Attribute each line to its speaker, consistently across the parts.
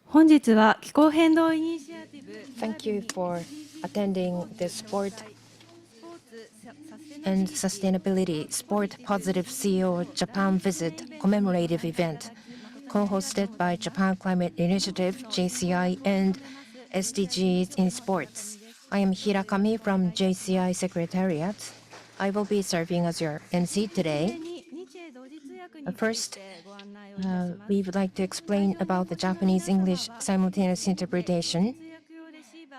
Speaker 1: 本日は気候変動イニシアティブ
Speaker 2: Thank you for attending the Sport and Sustainability Sport Positive CEO Japan Visit Commemorative event, co-hosted by Japan Climate Initiative, JCI, and SDGs in Sports. I am Hirakami from JCI Secretariat. I will be serving as your MC today. First, we would like to explain about the Japanese-English simultaneous interpretation.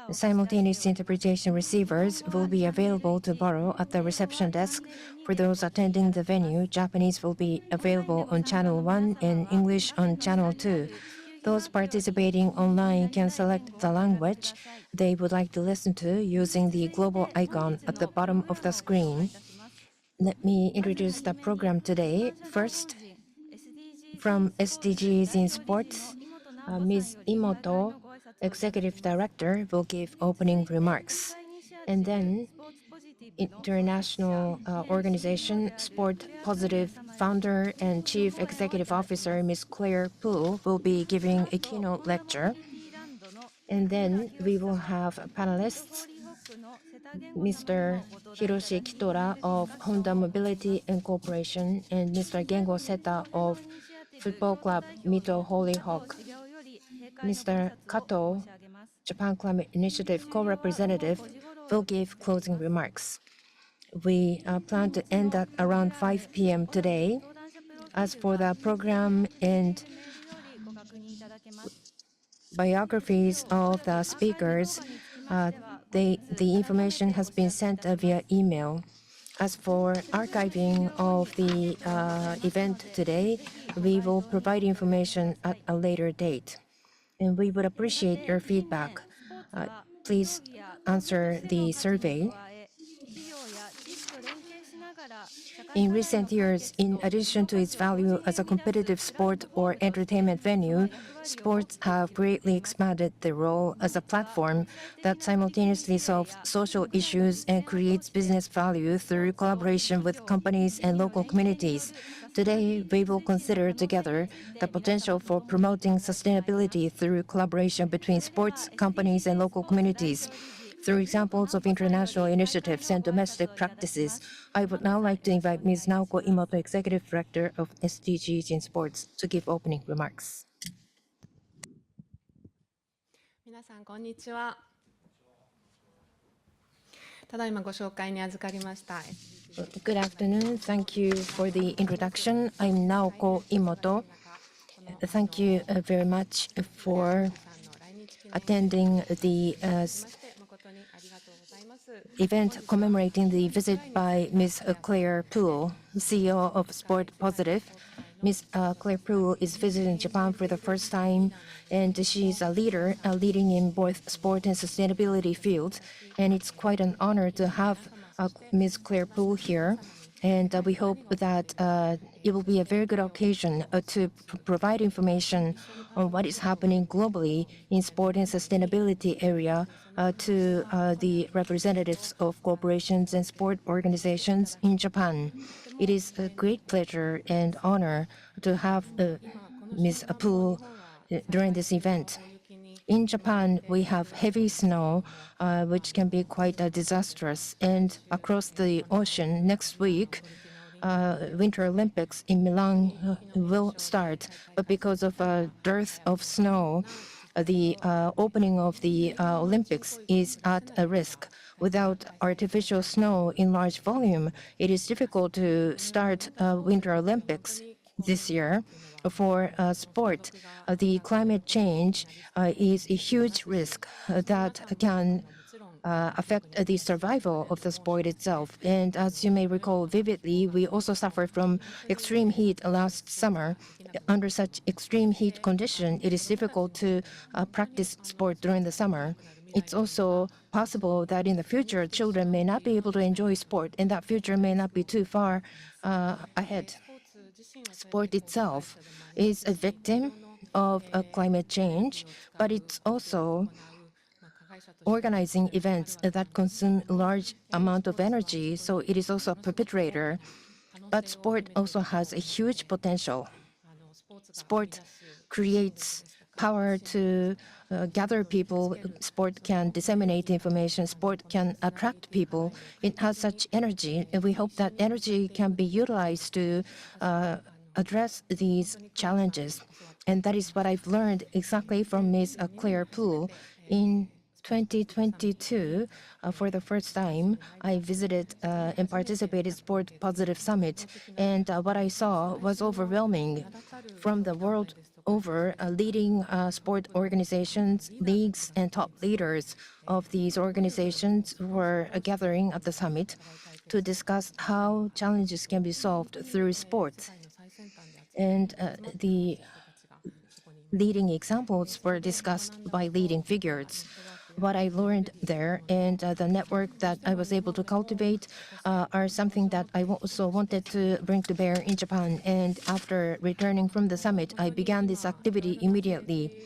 Speaker 2: The simultaneous interpretation receivers will be available to borrow at the reception desk. For those attending the venue, Japanese will be available on Channel 1 and English on Channel 2. Those participating online can select the language they would like to listen to using the global icon at the bottom of the screen. Let me introduce the program today. First, from SDGs in Sports, Ms. Imoto, Executive Director, will give opening remarks. And then, International Organization Sport Positive Founder and Chief Executive Officer, Ms. Claire Poole, will be giving a keynote lecture. And then we will have panelists, Mr. Hiroshi Kitora of Honda Mobility Incorporation and Mr. Gengo Seta of Football Club Mito HollyHock. Mr. Kato, Japan Climate Initiative co-representative, will give closing remarks. We plan to end at around 5 p.m. today. As for the program and biographies of the speakers, the information has been sent via email. As for archiving of the event today, we will provide information at a later date. And we would appreciate your feedback. Please answer the survey. In recent years, in addition to its value as a competitive sport or entertainment venue, sports have greatly expanded their role as a platform that simultaneously solves social issues and creates business value through collaboration with companies and local communities. Today, we will consider together the potential for promoting sustainability through collaboration between sports, companies, and local communities. Through examples of international initiatives and domestic practices, I would now like to invite Ms. Naoko Imoto, Executive Director of SDGs in Sports, to give opening remarks.
Speaker 3: 皆さんこんにちは。ただいまご紹介に預かりました。
Speaker 2: Good afternoon. Thank you for the introduction. I'm Naoko Imoto. Thank you very much for attending the event commemorating the visit by Ms. Claire Poole, CEO of Sport Positive. Ms. Claire Poole is visiting Japan for the first time, and she's a leader leading in both sport and sustainability fields. And it's quite an honor to have Ms. Claire Poole here. And we hope that it will be a very good occasion to provide information on what is happening globally in sport and sustainability area to the representatives of corporations and sport organizations in Japan. It is a great pleasure and honor to have Ms. Poole during this event. In Japan, we have heavy snow, which can be quite disastrous. And across the ocean next week, Winter Olympics in Milan will start. But because of a dearth of snow, the opening of the Olympics is at a risk. Without artificial snow in large volume, it is difficult to start Winter Olympics this year. For sport, the climate change is a huge risk that can affect the survival of the sport itself. And as you may recall vividly, we also suffered from extreme heat last summer. Under such extreme heat condition, it is difficult to practice sport during the summer. It's also possible that in the future, children may not be able to enjoy sport, and that future may not be too far ahead. Sport itself is a victim of climate change, but it's also organizing events that consume a large amount of energy, so it is also a perpetrator. But sport also has a huge potential. Sport creates power to gather people. Sport can disseminate information. Sport can attract people. It has such energy, and we hope that energy can be utilized to address these challenges. And that is what I've learned exactly from Ms. Claire Poole. In 2022, for the first time, I visited and participated Sport Positive Summit, and what I saw was overwhelming. From the world over, leading sport organizations, leagues, and top leaders of these organizations were gathering at the summit to discuss how challenges can be solved through sport. And the leading examples were discussed by leading figures. What I learned there and the network that I was able to cultivate are something that I also wanted to bring to bear in Japan. And after returning from the summit, I began this activity immediately.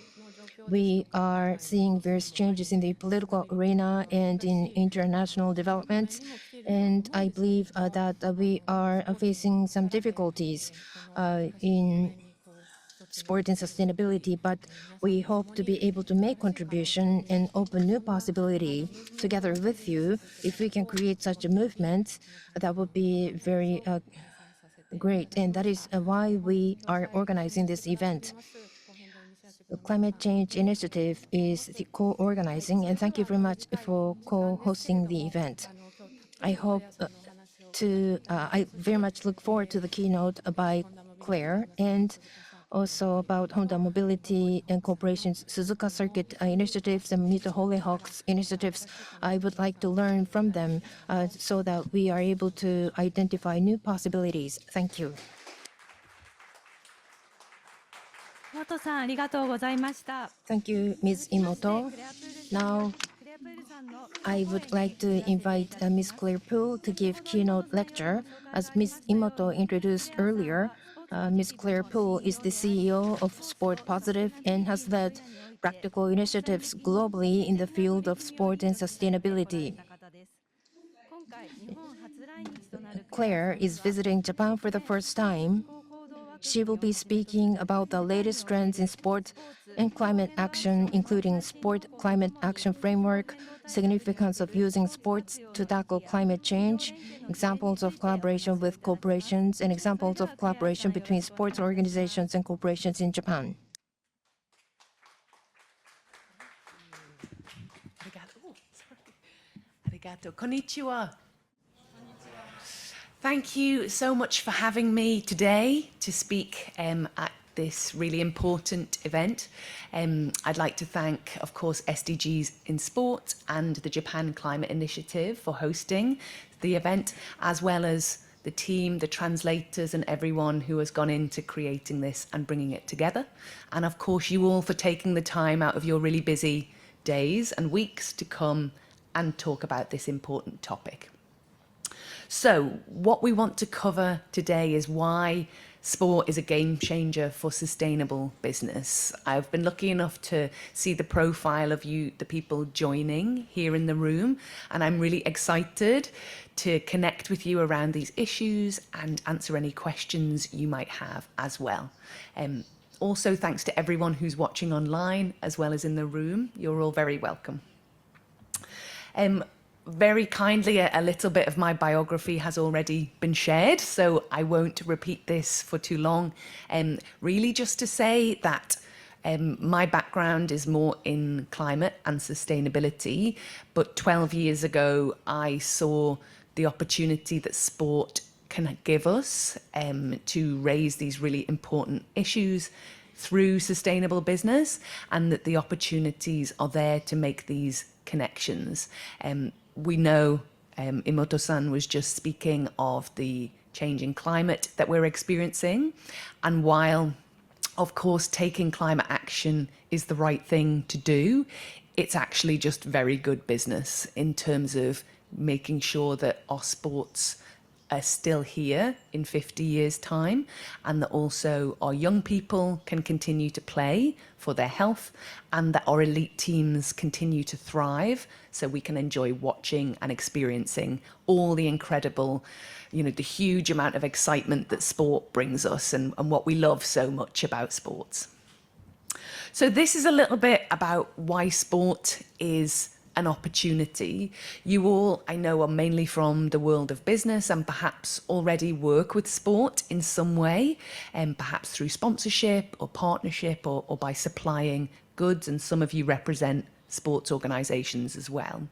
Speaker 2: We are seeing various changes in the political arena and in international developments. And I believe that we are facing some difficulties in sport and sustainability, but we hope to be able to make contribution and open new possibility together with you. If we can create such a movement, that would be very great. And that is why we are organizing this event. The Climate Change Initiative is the co-organizing, and thank you very much for co-hosting the event. I very much look forward to the keynote by Claire, and also about Honda Mobility and Corporation's Suzuka Circuit initiatives and Mito HollyHock's initiatives. I would like to learn from them so that we are able to identify new possibilities. Thank you.
Speaker 1: 元さんありがとうございました。
Speaker 2: Thank you, Ms. Imoto. Now, I would like to invite Ms. Claire Poole to give keynote lecture. As Ms. Imoto introduced earlier, Ms. Claire Poole is the CEO of Sport Positive and has led practical initiatives globally in the field of sport and sustainability. Claire is visiting Japan for the first time. She will be speaking about the latest trends in sport and climate action, including Sport Climate Action Framework, significance of using sports to tackle climate change, examples of collaboration with corporations, and examples of collaboration between sports organizations and corporations in Japan.
Speaker 4: Arigato. Konnichiwa. Thank you so much for having me today to speak at this really important event. I'd like to thank, of course, SDGs in Sport and the Japan Climate Initiative for hosting the event, as well as the team, the translators, and everyone who has gone into creating this and bringing it together. And of course, you all for taking the time out of your really busy days and weeks to come and talk about this important topic. So what we want to cover today is why sport is a game changer for sustainable business. I've been lucky enough to see the profile of you, the people joining here in the room, and I'm really excited to connect with you around these issues and answer any questions you might have as well. Also, thanks to everyone who's watching online as well as in the room. You're all very welcome. Very kindly, a little bit of my biography has already been shared, so I won't repeat this for too long. Really just to say that my background is more in climate and sustainability, but 12 years ago I saw the opportunity that sport can give us to raise these really important issues through sustainable business, and that the opportunities are there to make these connections. We know Imoto-san was just speaking of the changing climate that we're experiencing, and while of course taking climate action is the right thing to do, it's actually just very good business in terms of making sure that our sports are still here in 50 years' time, and that also our young people can continue to play for their health, and that our elite teams continue to thrive so we can enjoy watching and experiencing all the incredible, the huge amount of excitement that sport brings us and what we love so much about sports. So this is a little bit about why sport is an opportunity. You all, I know, are mainly from the world of business and perhaps already work with sport in some way, and perhaps through sponsorship or partnership or by supplying goods, and some of you represent sports organisations as well.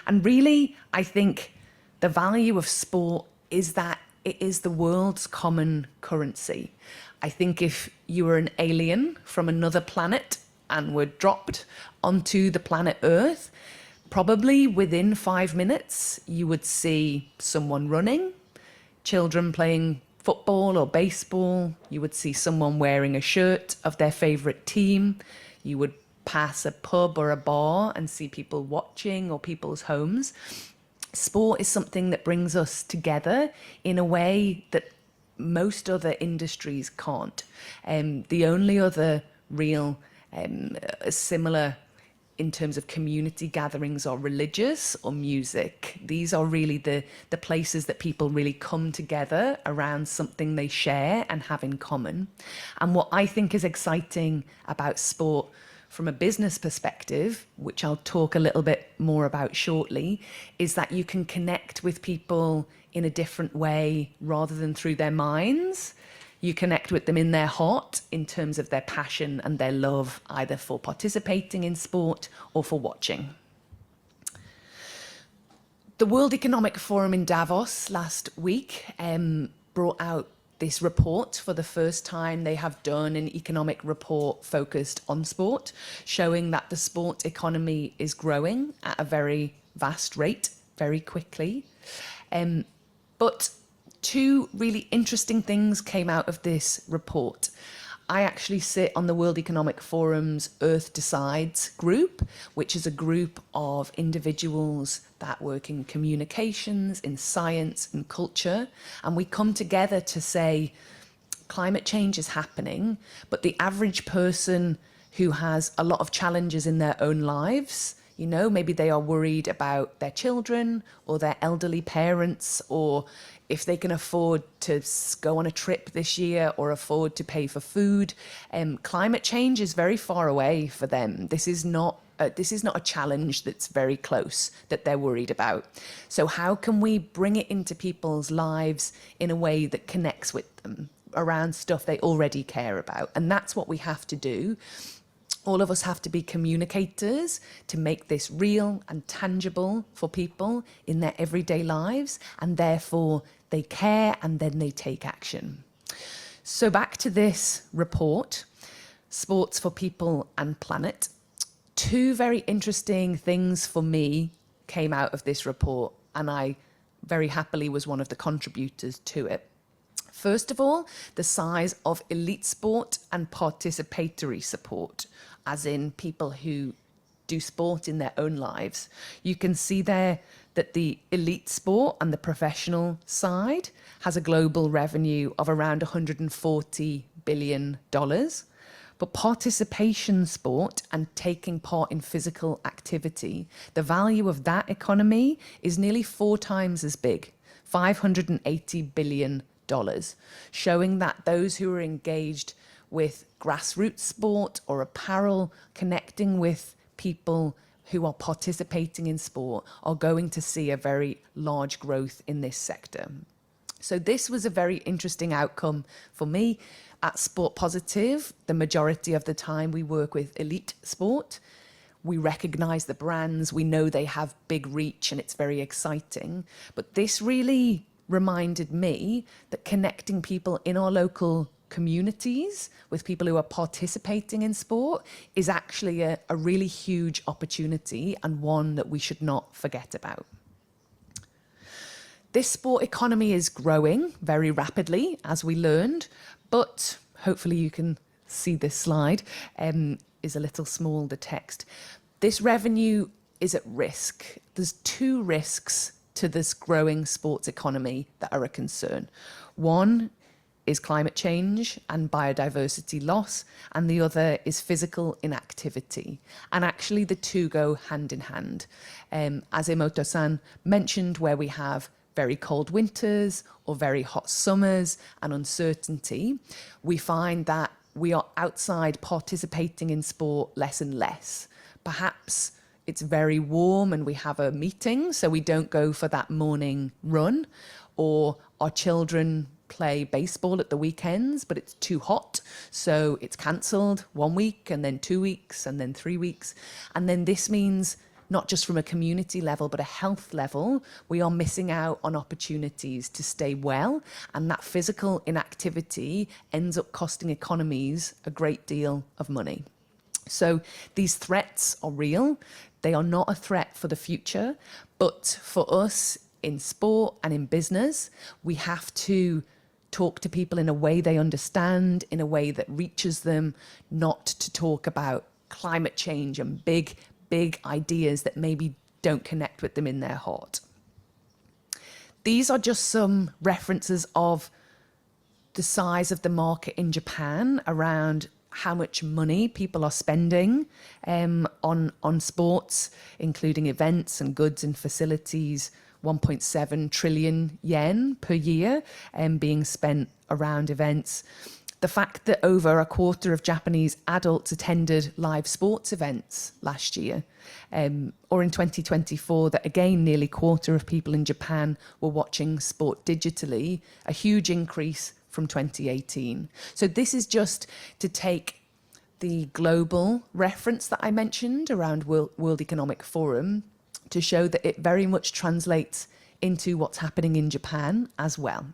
Speaker 4: And really, I think the value of sport is that it is the world's common currency. I think if you were an alien from another planet and were dropped onto the planet Earth, probably within 5 minutes, you would see someone running, children playing football or baseball. You would see someone wearing a shirt of their favourite team. You would pass a pub or a bar and see people watching or people's homes. Sport is something that brings us together in a way that most other industries can't. The only other real similar in terms of community gatherings or religious or music. These are really the places that people really come together around something they share and have in common. And what I think is exciting about sport from a business perspective, which I'll talk a little bit more about shortly, is that you can connect with people in a different way rather than through their minds. You connect with them in their heart in terms of their passion and their love, either for participating in sport or for watching. The World Economic Forum in Davos last week brought out this report. For the first time, they have done an economic report focused on sport, showing that the sport economy is growing at a very vast rate, very quickly. But two really interesting things came out of this report. I actually sit on the World Economic Forum's Earth Decides group, which is a group of individuals that work in communications, in science, and culture. And we come together to say climate change is happening, but the average person who has a lot of challenges in their own lives, you know, maybe they are worried about their children or their elderly parents, or if they can afford to go on a trip this year or afford to pay for food. Climate change is very far away for them. This is not a challenge that's very close that they're worried about. So how can we bring it into people's lives in a way that connects with them around stuff they already care about? And that's what we have to do. All of us have to be communicators to make this real and tangible for people in their everyday lives, and therefore they care and then they take action. So back to this report, Sports for People and Planet. Two very interesting things for me came out of this report, and I very happily was one of the contributors to it. First of all, the size of elite sport and participatory support, as in people who do sport in their own lives. You can see there that the elite sport and the professional side has a global revenue of around $140 billion. But participation sport and taking part in physical activity, the value of that economy is nearly 4 times as big, $580 billion, showing that those who are engaged with grassroots sport or apparel, connecting with people who are participating in sport, are going to see a very large growth in this sector. So this was a very interesting outcome for me. At Sport Positive, the majority of the time we work with elite sport. We recognise the brands, we know they have big reach and it's very exciting. But this really reminded me that connecting people in our local communities with people who are participating in sport is actually a really huge opportunity, and one that we should not forget about. This sport economy is growing very rapidly, as we learned, but hopefully you can see this slide is a little small, the text. This revenue is at risk. There's 2 risks to this growing sports economy that are a concern. One is climate change and biodiversity loss, and the other is physical inactivity. And actually the 2 go hand in hand. As Imoto-san mentioned, where we have very cold winters or very hot summers and uncertainty, we find that we are outside participating in sport less and less. Perhaps it's very warm and we have a meeting, so we don't go for that morning run, or our children play baseball at the weekends, but it's too hot, so it's cancelled 1 week and then 2 weeks and then 3 weeks. And then this means not just from a community level, but a health level, we are missing out on opportunities to stay well. And that physical inactivity ends up costing economies a great deal of money. So these threats are real. They are not a threat for the future, but for us in sport and in business, we have to talk to people in a way they understand, in a way that reaches them, not to talk about climate change and big ideas that maybe don't connect with them in their heart. These are just some references of the size of the market in Japan around how much money people are spending on sports, including events and goods and facilities. 1.7 trillion yen per year being spent around events. The fact that over a quarter of Japanese adults attended live sports events last year, or in 2024, that again, nearly a quarter of people in Japan were watching sport digitally, a huge increase from 2018. So this is just to take the global reference that I mentioned around World Economic Forum to show that it very much translates into what's happening in Japan as well.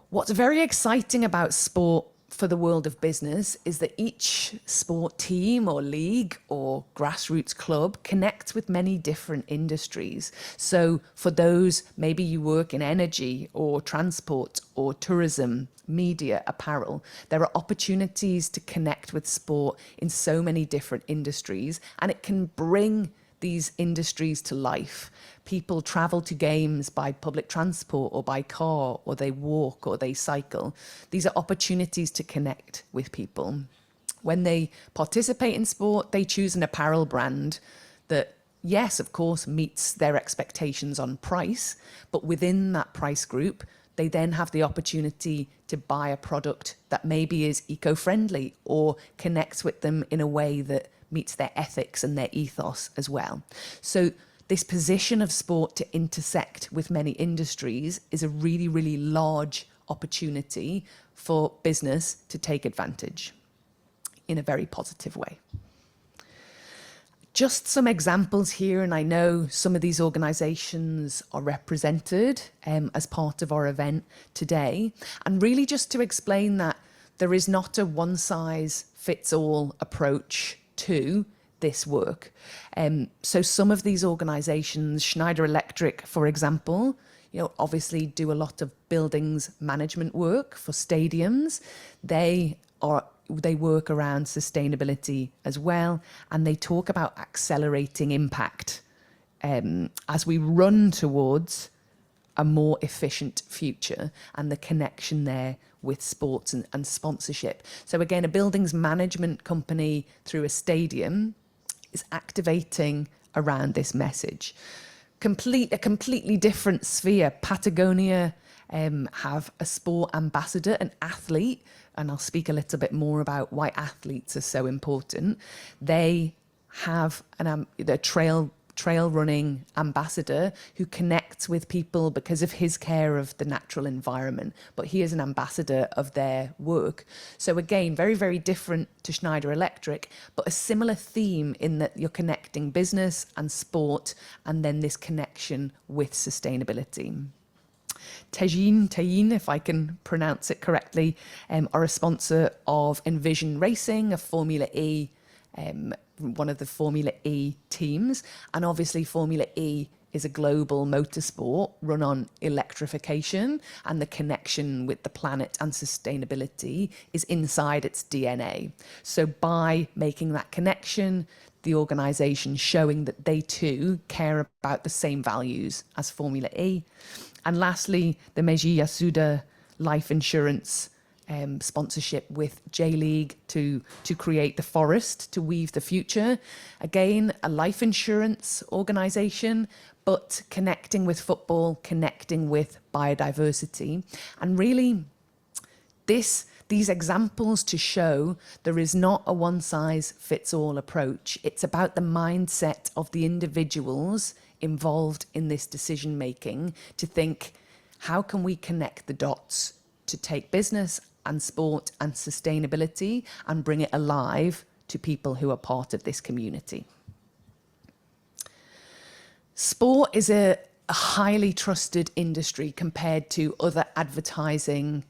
Speaker 4: What's very exciting about sport for the world of business is that each sport team or league or grassroots club connects with many different industries. So for those, maybe you work in energy or transport or tourism, media, apparel, there are opportunities to connect with sport in so many different industries, and it can bring these industries to life. People travel to games by public transport or by car, or they walk or they cycle. These are opportunities to connect with people. When they participate in sport, they choose an apparel brand that, yes, of course, meets their expectations on price, but within that price group, they then have the opportunity to buy a product that maybe is eco-friendly or connects with them in a way that meets their ethics and their ethos as well. So this position of sport to intersect with many industries is a really, really large opportunity for business to take advantage in a very positive way. Just some examples here, and I know some of these organisations are represented as part of our event today, and really just to explain that there is not a one-size-fits-all approach to this work. So some of these organisations, Schneider Electric, for example, obviously do a lot of buildings management work for stadiums. They work around sustainability as well, and they talk about accelerating impact as we run towards a more efficient future, and the connection there with sports and sponsorship. So again, a buildings management company through a stadium is activating around this message. A completely different sphere. Patagonia have a sport ambassador, an athlete, and I'll speak a little bit more about why athletes are so important. They have a trail running ambassador who connects with people because of his care of the natural environment, but he is an ambassador of their work. So again, very, very different to Schneider Electric, but a similar theme in that you're connecting business and sport, and then this connection with sustainability. Teijin, if I can pronounce it correctly, are a sponsor of Envision Racing, a Formula E, one of the Formula E teams. And obviously Formula E is a global motorsport run on electrification, and the connection with the planet and sustainability is inside its DNA. So by making that connection, the organisation showing that they too care about the same values as Formula E. And lastly, the Meiji Yasuda life insurance sponsorship with J-League to create the forest, to weave the future. Again, a life insurance organisation, but connecting with football, connecting with biodiversity, and really these examples to show there is not a one-size-fits-all approach. It's about the mindset of the individuals involved in this decision-making to think, how can we connect the dots to take business and sport and sustainability and bring it alive to people who are part of this community? Sport is a highly trusted industry compared to other advertising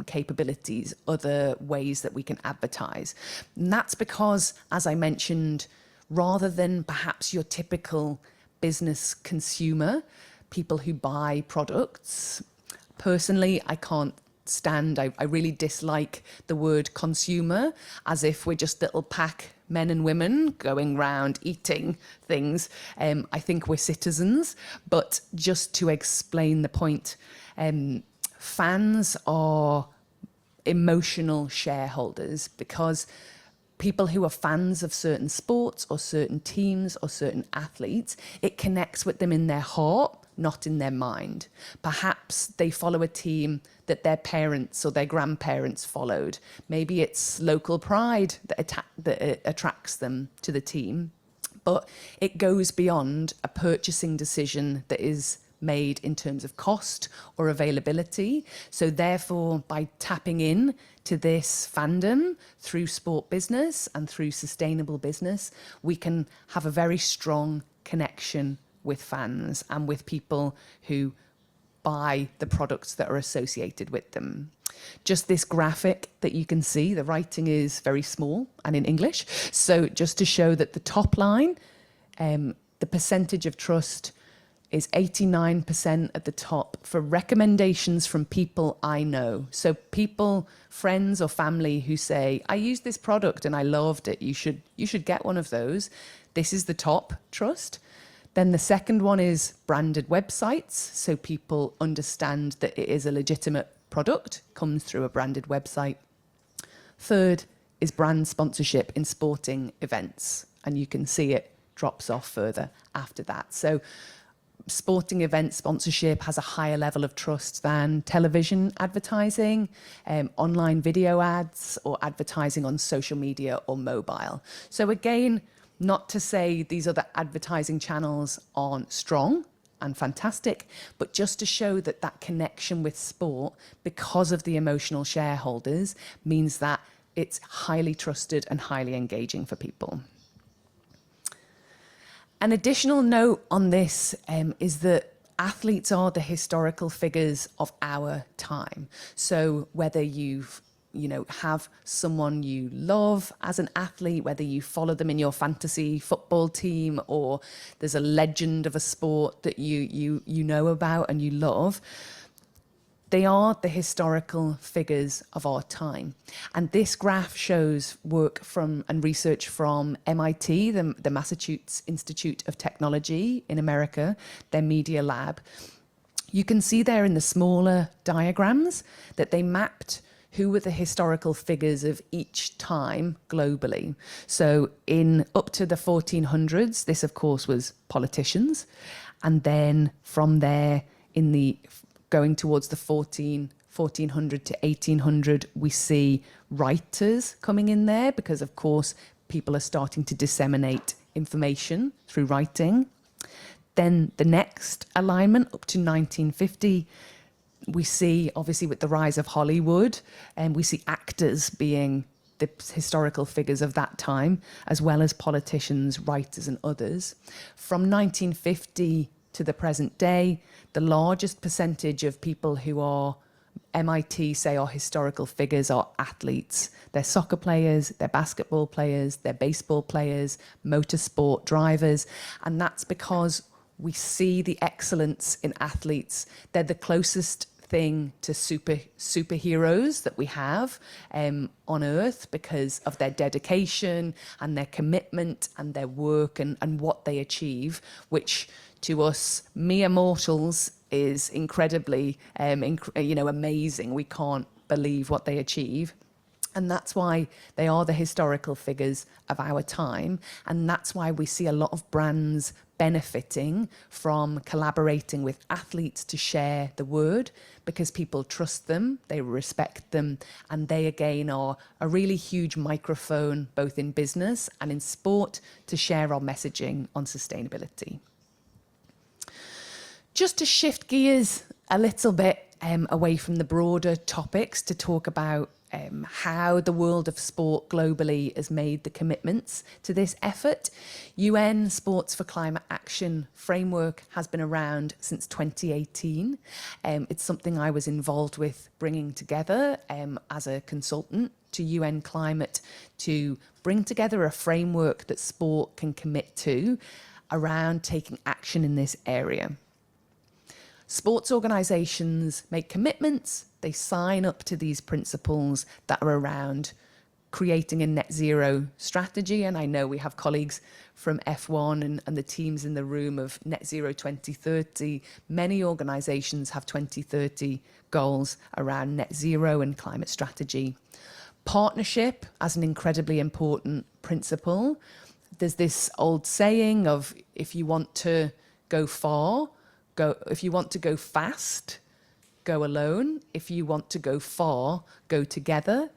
Speaker 4: capabilities, other ways that we can advertise. And that's because, as I mentioned, rather than perhaps your typical business consumer, people who buy products, personally, I can't stand, I really dislike the word consumer, as if we're just little pack men and women going round eating things. I think we're citizens, but just to explain the point, fans are emotional shareholders, because people who are fans of certain sports or certain teams or certain athletes, it connects with them in their heart, not in their mind. Perhaps they follow a team that their parents or their grandparents followed. Maybe it's local pride that attracts them to the team. But it goes beyond a purchasing decision that is made in terms of cost or availability. So therefore, by tapping in to this fandom through sport business and through sustainable business, we can have a very strong connection with fans and with people who buy the products that are associated with them. Just this graphic that you can see, the writing is very small and in English. So just to show that the top line, the percentage of trust is 89% at the top for recommendations from people I know. So people, friends or family who say, I used this product and I loved it, you should get one of those. This is the top trust. Then the second one is branded websites. So people understand that it is a legitimate product, comes through a branded website. Third is brand sponsorship in sporting events. And you can see it drops off further after that. So sporting event sponsorship has a higher level of trust than television advertising, online video ads, or advertising on social media or mobile. So again, not to say these other advertising channels aren't strong and fantastic, but just to show that that connection with sport, because of the emotional shareholders, means that it's highly trusted and highly engaging for people. An additional note on this is that athletes are the historical figures of our time. So whether have someone you love as an athlete, whether you follow them in your fantasy football team, or there's a legend of a sport that you know about and you love, they are the historical figures of our time. And this graph shows work from and research from MIT, the Massachusetts Institute of Technology in America, their media lab. You can see there in the smaller diagrams that they mapped who were the historical figures of each time globally. So in up to the 1400s, this of course was politicians. And then from there, going towards the 1400 to 1800, we see writers coming in there, because of course people are starting to disseminate information through writing. Then the next alignment up to 1950, we see, obviously with the rise of Hollywood, and we see actors being the historical figures of that time, as well as politicians, writers and others. From 1950 to the present day, the largest percentage of people who are MIT say are historical figures are athletes. They're soccer players, they're basketball players, they're baseball players, motorsport drivers, and that's because we see the excellence in athletes. They're the closest thing to superheroes that we have on Earth, because of their dedication and their commitment and their work and what they achieve, which to us mere mortals is incredibly amazing. We can't believe what they achieve. And that's why they are the historical figures of our time. And that's why we see a lot of brands benefiting from collaborating with athletes to share the word, because people trust them, they respect them, and they again are a really huge microphone, both in business and in sport, to share our messaging on sustainability. Just to shift gears a little bit away from the broader topics to talk about how the world of sport globally has made the commitments to this effort. UN Sports for Climate Action framework has been around since 2018. It's something I was involved with bringing together as a consultant to UN Climate, to bring together a framework that sport can commit to around taking action in this area. Sports organisations make commitments, they sign up to these principles that are around creating a net zero strategy. And I know we have colleagues from F1 and the teams in the room of net zero 2030. Many organisations have 2030 goals around net zero and climate strategy. Partnership as an incredibly important principle. There's this old saying of, if you want to go far, if you want to go fast, go alone. If you want to go far, go together.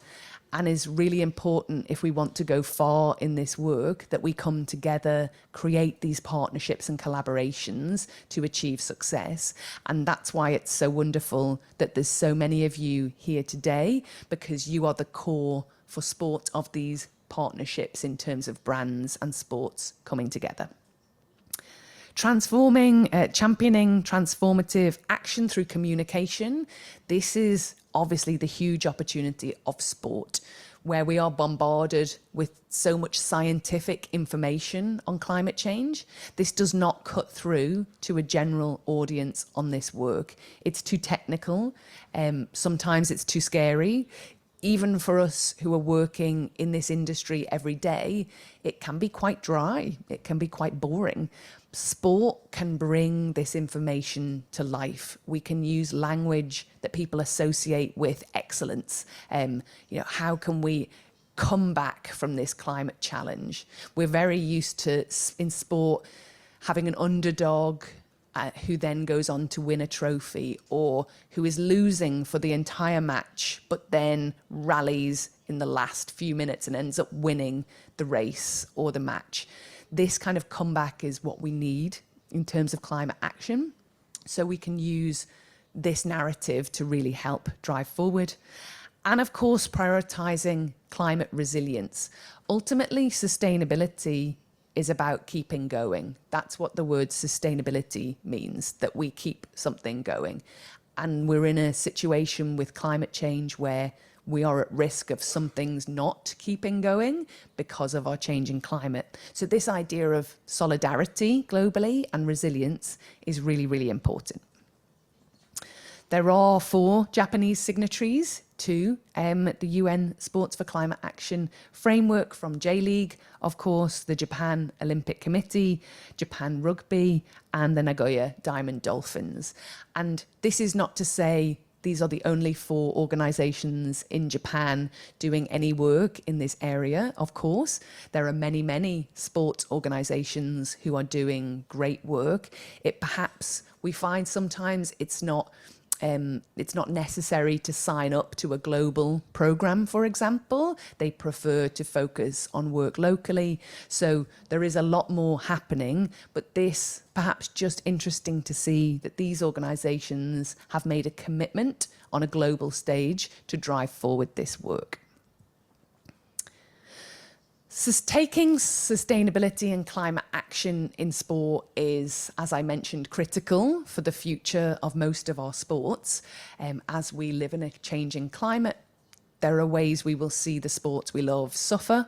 Speaker 4: And is really important, if we want to go far in this work, that we come together, create these partnerships and collaborations to achieve success. And that's why it's so wonderful that there's so many of you here today, because you are the core for sport of these partnerships in terms of brands and sports coming together. Championing transformative action through communication. This is obviously the huge opportunity of sport, where we are bombarded with so much scientific information on climate change. This does not cut through to a general audience on this work. It's too technical. Sometimes it's too scary. Even for us who are working in this industry every day, it can be quite dry. It can be quite boring. Sport can bring this information to life. We can use language that people associate with excellence. How can we come back from this climate challenge? We're very used to, in sport, having an underdog who then goes on to win a trophy, or who is losing for the entire match, but then rallies in the last few minutes and ends up winning the race or the match. This kind of comeback is what we need in terms of climate action. So we can use this narrative to really help drive forward. And of course, prioritizing climate resilience. Ultimately, sustainability is about keeping going. That's what the word sustainability means, that we keep something going. And we're in a situation with climate change where we are at risk of some things not keeping going because of our changing climate. So this idea of solidarity globally and resilience is really, really important. There are 4 Japanese signatories to the UN Sports for Climate Action framework, from J-League, of course, the Japan Olympic Committee, Japan Rugby, and the Nagoya Diamond Dolphins. And this is not to say these are the only 4 organizations in Japan doing any work in this area. Of course, there are many, many sports organizations who are doing great work. We find sometimes it's not necessary to sign up to a global program, for example. They prefer to focus on work locally. So there is a lot more happening, but this perhaps just interesting to see that these organizations have made a commitment on a global stage to drive forward this work. Taking sustainability and climate action in sport is, as I mentioned, critical for the future of most of our sports. As we live in a changing climate, there are ways we will see the sports we love suffer.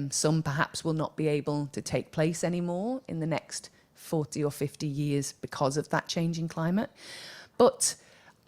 Speaker 4: Some perhaps will not be able to take place anymore in the next 40 or 50 years because of that changing climate. But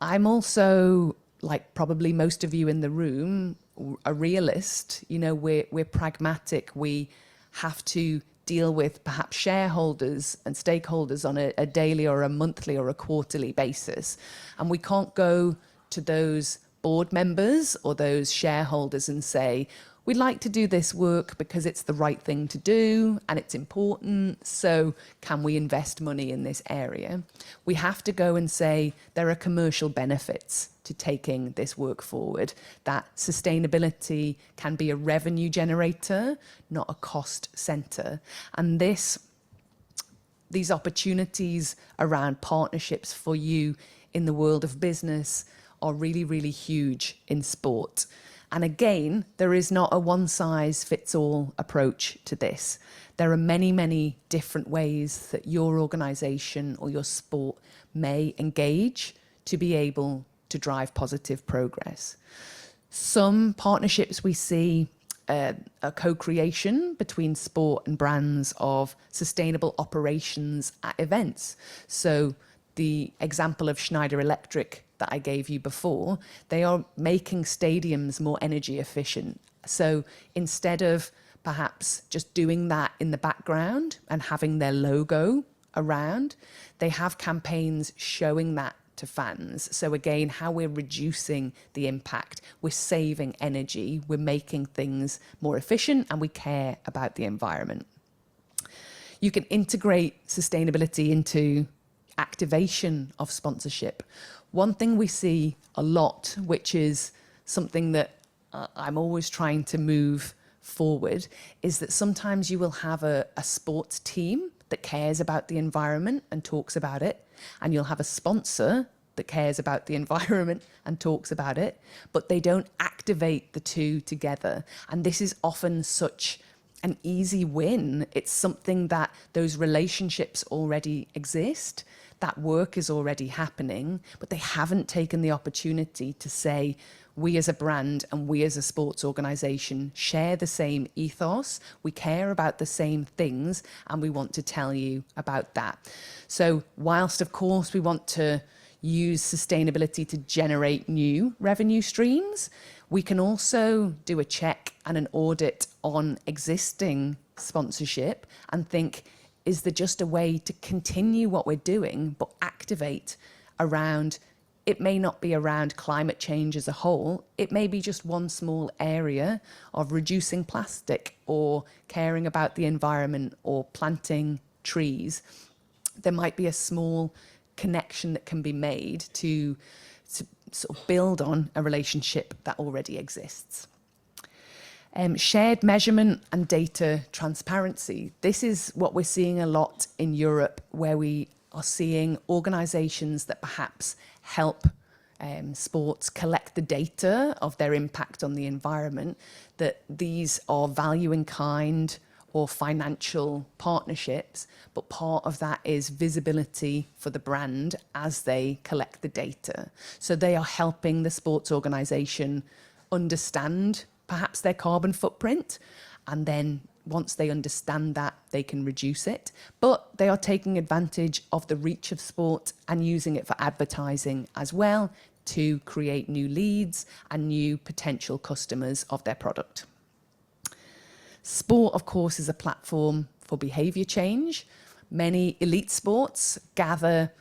Speaker 4: I'm also, like probably most of you in the room, a realist. We're pragmatic. We have to deal with perhaps shareholders and stakeholders on a daily or a monthly or a quarterly basis. And we can't go to those board members or those shareholders and say, we'd like to do this work because it's the right thing to do and it's important, so can we invest money in this area? We have to go and say there are commercial benefits to taking this work forward, that sustainability can be a revenue generator, not a cost center. And these opportunities around partnerships for you in the world of business are really, really huge in sport. And again, there is not a one-size-fits-all approach to this. There are many, many different ways that your organisation or your sport may engage to be able to drive positive progress. Some partnerships we see a co-creation between sport and brands of sustainable operations at events. So the example of Schneider Electric that I gave you before, they are making stadiums more energy efficient. So instead of perhaps just doing that in the background and having their logo around, they have campaigns showing that to fans. So again, how we're reducing the impact, we're saving energy, we're making things more efficient, and we care about the environment. You can integrate sustainability into activation of sponsorship. One thing we see a lot, which is something that I'm always trying to move forward, is that sometimes you will have a sports team that cares about the environment and talks about it, and you'll have a sponsor that cares about the environment and talks about it, but they don't activate the two together. And this is often such an easy win. It's something that those relationships already exist, that work is already happening, but they haven't taken the opportunity to say, we as a brand and we as a sports organisation share the same ethos, we care about the same things, and we want to tell you about that. So whilst, of course, we want to use sustainability to generate new revenue streams, we can also do a check and an audit on existing sponsorship and think, is there just a way to continue what we're doing, but activate around, it may not be around climate change as a whole, it may be just one small area of reducing plastic or caring about the environment or planting trees. There might be a small connection that can be made to sort of build on a relationship that already exists. Shared measurement and data transparency. This is what we're seeing a lot in Europe, where we are seeing organisations that perhaps help sports collect the data of their impact on the environment, that these are value in kind or financial partnerships, but part of that is visibility for the brand as they collect the data. So they are helping the sports organisation understand perhaps their carbon footprint, and then once they understand that, they can reduce it. But they are taking advantage of the reach of sport and using it for advertising as well to create new leads and new potential customers of their product. Sport, of course, is a platform for behaviour change. Many elite sports gather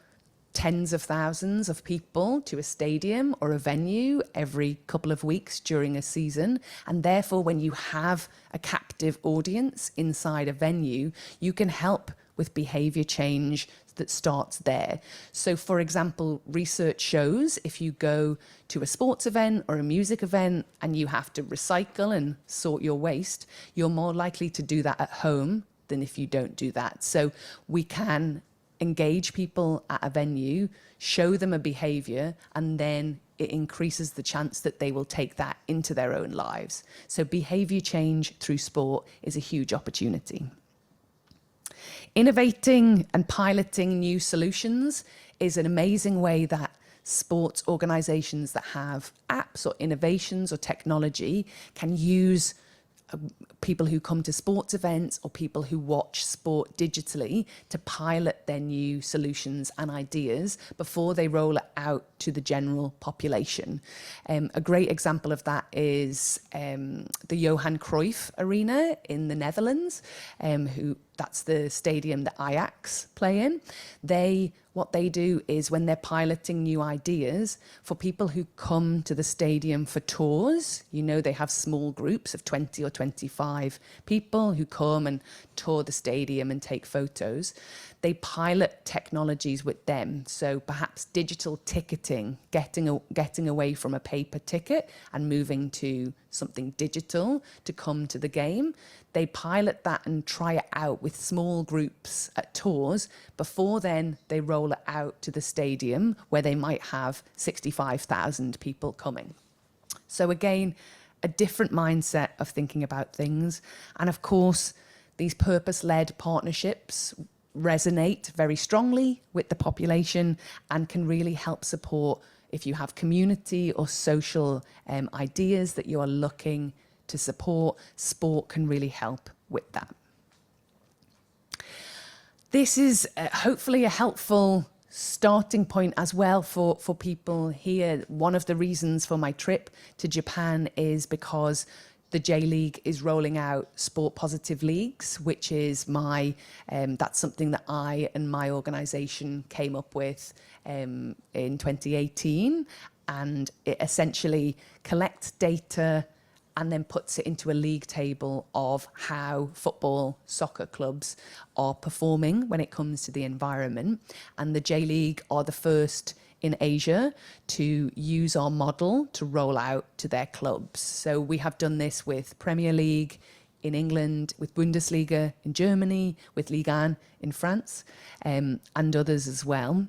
Speaker 4: tens of thousands of people to a stadium or a venue every couple of weeks during a season. And therefore, when you have a captive audience inside a venue, you can help with behaviour change that starts there. So, for example, research shows if you go to a sports event or a music event and you have to recycle and sort your waste, you're more likely to do that at home than if you don't do that. So we can engage people at a venue, show them a behaviour, and then it increases the chance that they will take that into their own lives. So behaviour change through sport is a huge opportunity. Innovating and piloting new solutions is an amazing way that sports organisations that have apps or innovations or technology can use people who come to sports events or people who watch sport digitally to pilot their new solutions and ideas before they roll it out to the general population. A great example of that is the Johan Cruyff Arena in the Netherlands, who that's the stadium that Ajax play in. What they do is when they're piloting new ideas for people who come to the stadium for tours, they have small groups of 20 or 25 people who come and tour the stadium and take photos. They pilot technologies with them. So perhaps digital ticketing, getting away from a paper ticket and moving to something digital to come to the game. They pilot that and try it out with small groups at tours. Before then, they roll it out to the stadium where they might have 65,000 people coming. So again, a different mindset of thinking about things. And of course, these purpose-led partnerships resonate very strongly with the population and can really help support if you have community or social ideas that you are looking to support. Sport can really help with that. This is hopefully a helpful starting point as well for people here. One of the reasons for my trip to Japan is because the J-League is rolling out sport positive leagues, which is that's something that I and my organization came up with in 2018. And it essentially collects data and then puts it into a league table of how football, soccer clubs are performing when it comes to the environment. And the J-League are the first in Asia to use our model to roll out to their clubs. So we have done this with Premier League in England, with Bundesliga in Germany, with Ligue 1 in France, and others as well.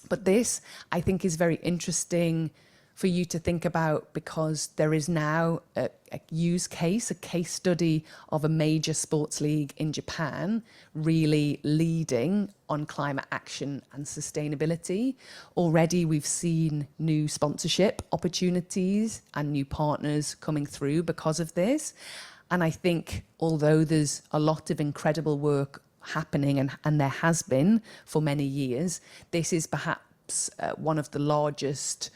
Speaker 4: But this, I think, is very interesting for you to think about because there is now a use case, a case study of a major sports league in Japan really leading on climate action and sustainability. Already we've seen new sponsorship opportunities and new partners coming through because of this. And I think although there's a lot of incredible work happening and there has been for many years, this is perhaps one of the largest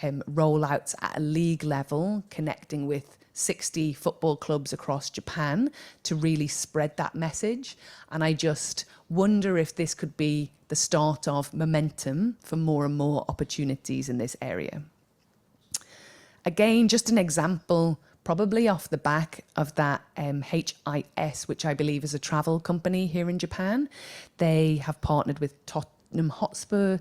Speaker 4: rollouts at a league level, connecting with 60 football clubs across Japan to really spread that message. And I just wonder if this could be the start of momentum for more and more opportunities in this area. Again, just an example, probably off the back of that HIS, which I believe is a travel company here in Japan. They have partnered with Tottenham Hotspur.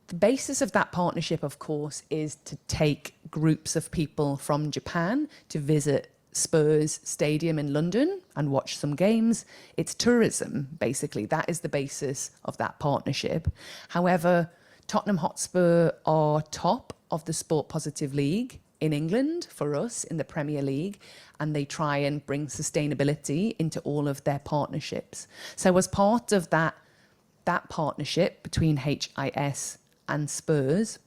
Speaker 4: The basis of that partnership, of course, is to take groups of people from Japan to visit Spurs Stadium in London and watch some games. It's tourism, basically. That is the basis of that partnership. However, Tottenham Hotspur are top of the Sport Positive League in England for us in the Premier League, and they try and bring sustainability into all of their partnerships. So as part of that partnership between HIS and Spurs,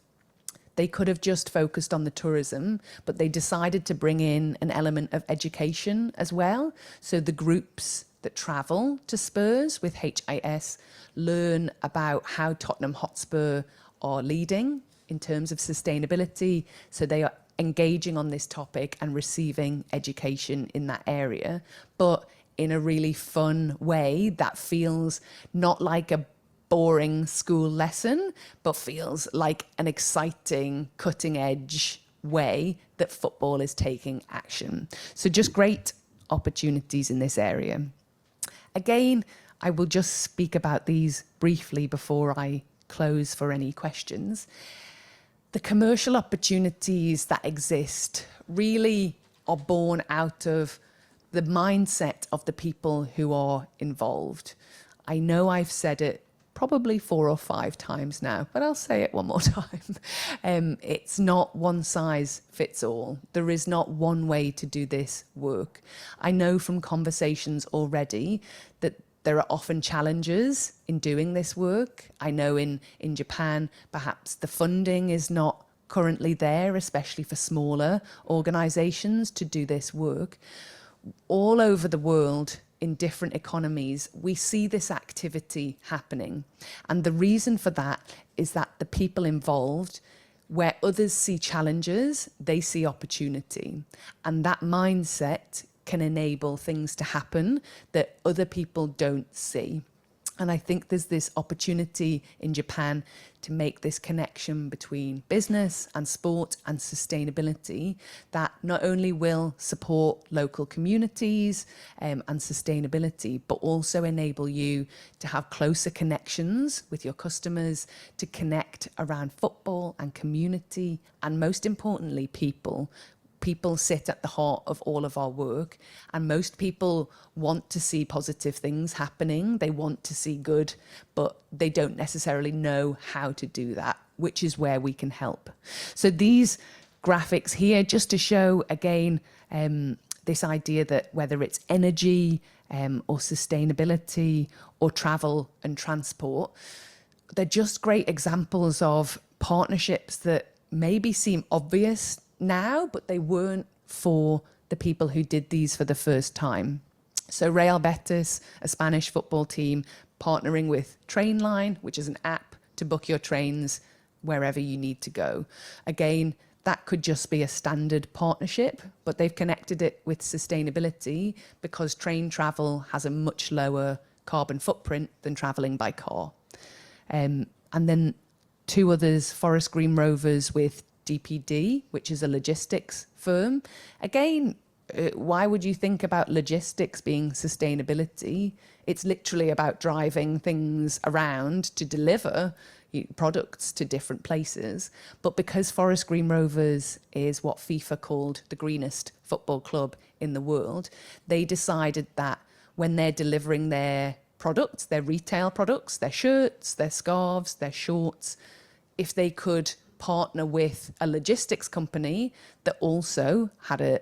Speaker 4: they could have just focused on the tourism, but they decided to bring in an element of education as well. So the groups that travel to Spurs with HIS learn about how Tottenham Hotspur are leading in terms of sustainability. So they are engaging on this topic and receiving education in that area, but in a really fun way that feels not like a boring school lesson, but feels like an exciting, cutting edge way that football is taking action. So just great opportunities in this area. Again, I will just speak about these briefly before I close for any questions. The commercial opportunities that exist really are born out of the mindset of the people who are involved. I know I've said it probably 4 or 5 times now, but I'll say it one more time. It's not one size fits all. There is not one way to do this work. I know from conversations already that there are often challenges in doing this work. I know in Japan, perhaps the funding is not currently there, especially for smaller organizations to do this work. All over the world, in different economies, we see this activity happening. And the reason for that is that the people involved, where others see challenges, they see opportunity. And that mindset can enable things to happen that other people don't see. And I think there's this opportunity in Japan to make this connection between business and sport and sustainability that not only will support local communities and sustainability, but also enable you to have closer connections with your customers, to connect around football and community, and most importantly, people. People sit at the heart of all of our work, and most people want to see positive things happening. They want to see good, but they don't necessarily know how to do that, which is where we can help. So these graphics here, just to show again this idea that whether it's energy or sustainability or travel and transport, they're just great examples of partnerships that maybe seem obvious now, but they weren't for the people who did these for the first time. So Real Betis, a Spanish football team, partnering with Trainline, which is an app to book your trains wherever you need to go. Again, that could just be a standard partnership, but they've connected it with sustainability because train travel has a much lower carbon footprint than traveling by car. And then two others, Forest Green Rovers with DPD, which is a logistics firm. Again, why would you think about logistics being sustainability? It's literally about driving things around to deliver products to different places. But because Forest Green Rovers is what FIFA called the greenest football club in the world, they decided that when they're delivering their products, their retail products, their shirts, their scarves, their shorts, if they could partner with a logistics company that also had a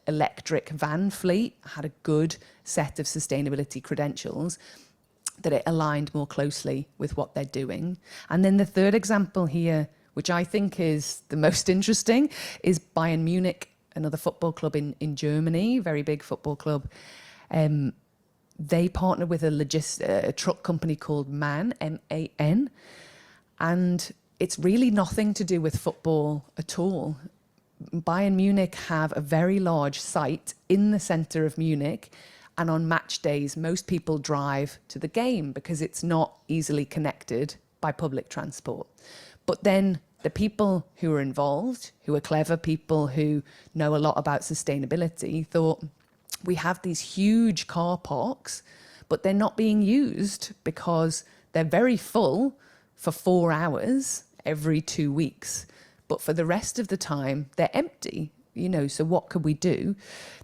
Speaker 4: electric van fleet, had a good set of sustainability credentials, that it aligned more closely with what they're doing. And then the third example here, which I think is the most interesting, is Bayern Munich, another football club in Germany, very big football club. They partnered with a truck company called MAN, M-A-N, and it's really nothing to do with football at all. Bayern Munich have a very large site in the centre of Munich, and on match days, most people drive to the game because it's not easily connected by public transport. But then the people who are involved, who are clever people who know a lot about sustainability, thought, we have these huge car parks, but they're not being used because they're very full for 4 hours every 2 weeks. But for the rest of the time, they're empty. So what could we do?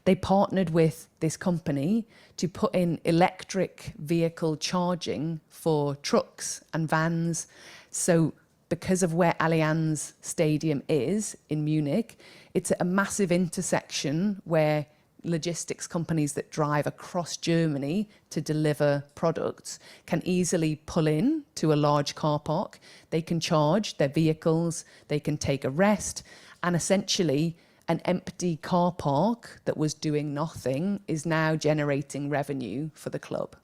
Speaker 4: They partnered with this company to put in electric vehicle charging for trucks and vans. So because of where Allianz Stadium is in Munich, it's a massive intersection where logistics companies that drive across Germany to deliver products can easily pull in to a large car park. They can charge their vehicles, they can take a rest, and essentially an empty car park that was doing nothing is now generating revenue for the club.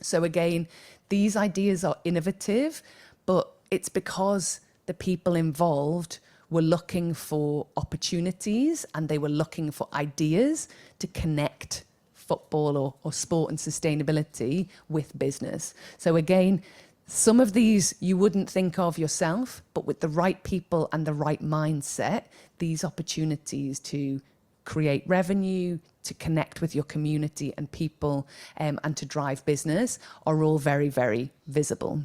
Speaker 4: So again, these ideas are innovative, but it's because the people involved were looking for opportunities and they were looking for ideas to connect football or sport and sustainability with business. So again, some of these you wouldn't think of yourself, but with the right people and the right mindset, these opportunities to create revenue, to connect with your community and people, and to drive business are all very, very visible.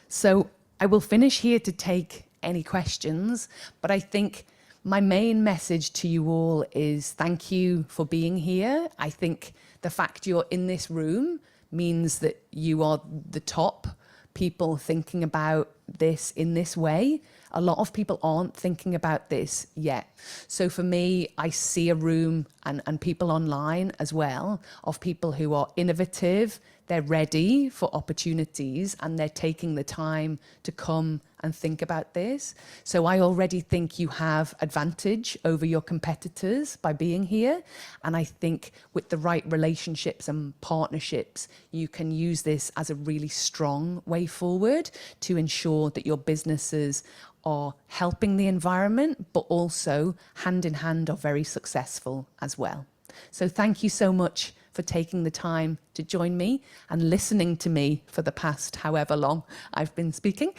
Speaker 4: So I will finish here to take any questions, but I think my main message to you all is thank you for being here. I think the fact you're in this room means that you are the top people thinking about this in this way. A lot of people aren't thinking about this yet. So for me, I see a room and people online as well of people who are innovative, they're ready for opportunities and they're taking the time to come and think about this. So I already think you have advantage over your competitors by being here. And I think with the right relationships and partnerships, you can use this as a really strong way forward to ensure that your businesses are helping the environment, but also hand in hand are very successful as well. So thank you so much for taking the time to join me and listening to me for the past however long I've been speaking.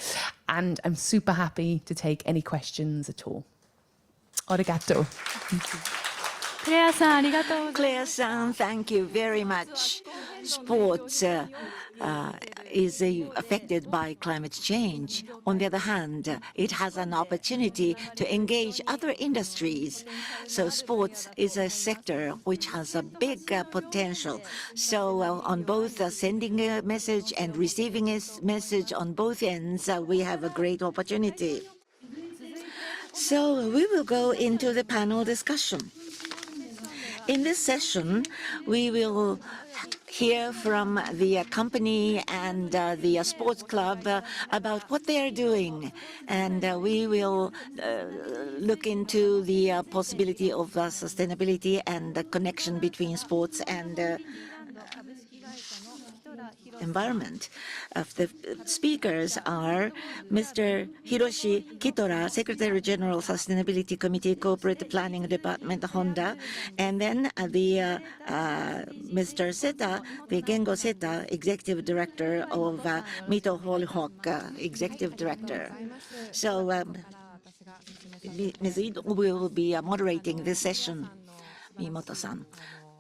Speaker 4: And I'm super happy to take any questions at all. Arigato.
Speaker 1: クレアさん、ありがとうございます。
Speaker 5: Claire-san, thank you very much. Sports is affected by climate change. On the other hand, it has an opportunity to engage other industries. So sports is a sector which has a big potential. So on both sending a message and receiving a message on both ends, we have a great opportunity. So we will go into the panel discussion. In this session, we will hear from the company and the sports club about what they are doing. And we will look into the possibility of sustainability and the connection between sports and environment. The speakers are Mr. Hiroshi Kitora, Secretary General Sustainability Committee, Corporate Planning Department, Honda, and then Mr. Seta, the Gengo Seta, Executive Director of Mito HollyHock, Executive Director. So Ms. Ito will be moderating this session. Imoto-san.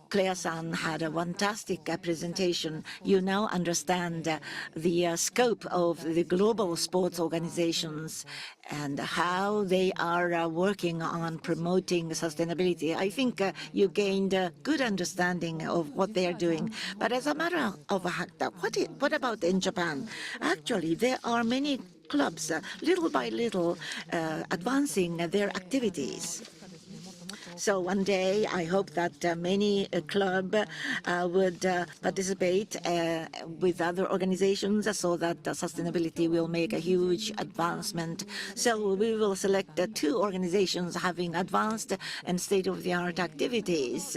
Speaker 5: Claire-san had a fantastic presentation. You now understand the scope of the global sports organizations and how they are working on promoting sustainability. I think you gained a good understanding of what they are doing. But as a matter of fact, what about in Japan? Actually, there are many clubs, little by little, advancing their activities. So one day, I hope that many clubs would participate with other organizations so that sustainability will make a huge advancement. So we will select 2 organizations having advanced and state-of-the-art activities.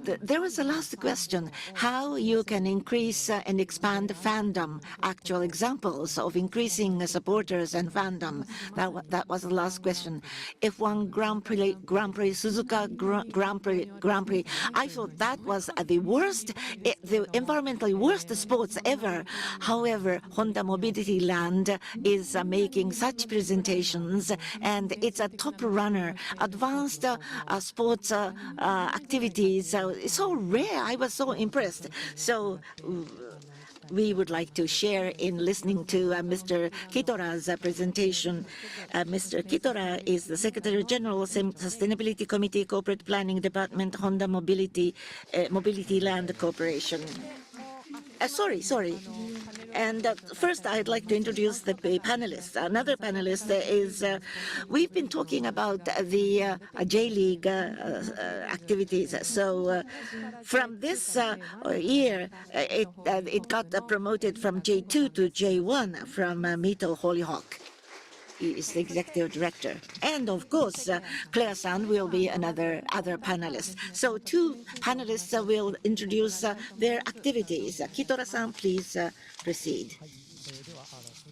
Speaker 5: There was a last question, how you can increase and expand fandom, actual examples of increasing supporters and fandom. That was the last question. F1 Grand Prix, Suzuka Grand Prix, I thought that was the worst, the environmentally worst sports ever. However, Honda Mobilityland is making such presentations, and it's a top runner, advanced sports activities. It's so rare. I was so impressed. So we would like to share in listening to Mr. Kitora's presentation. Mr. Kitora is the Secretary General, Sustainability Committee, Corporate Planning Department, Honda Mobilityland Corporation. Sorry. And first, I'd like to introduce the panelists. Another panelist is, we've been talking about the J-League activities. So from this year, it got promoted from J2 to J1 from Mito HollyHock. He is the executive director. And of course, Claire-san will be other panelist. So 2 panelists will introduce their activities. Kitora-san, please proceed.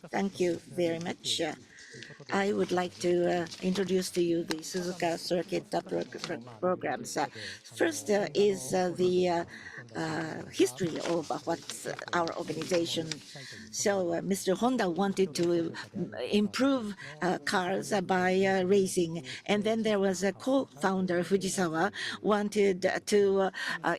Speaker 5: Thank you very much. I would like to introduce to you the Suzuka circuit programs. First is the history of what's our organization. So Mr. Honda wanted to improve cars by racing, and then there was a co-founder, Fujisawa, wanted to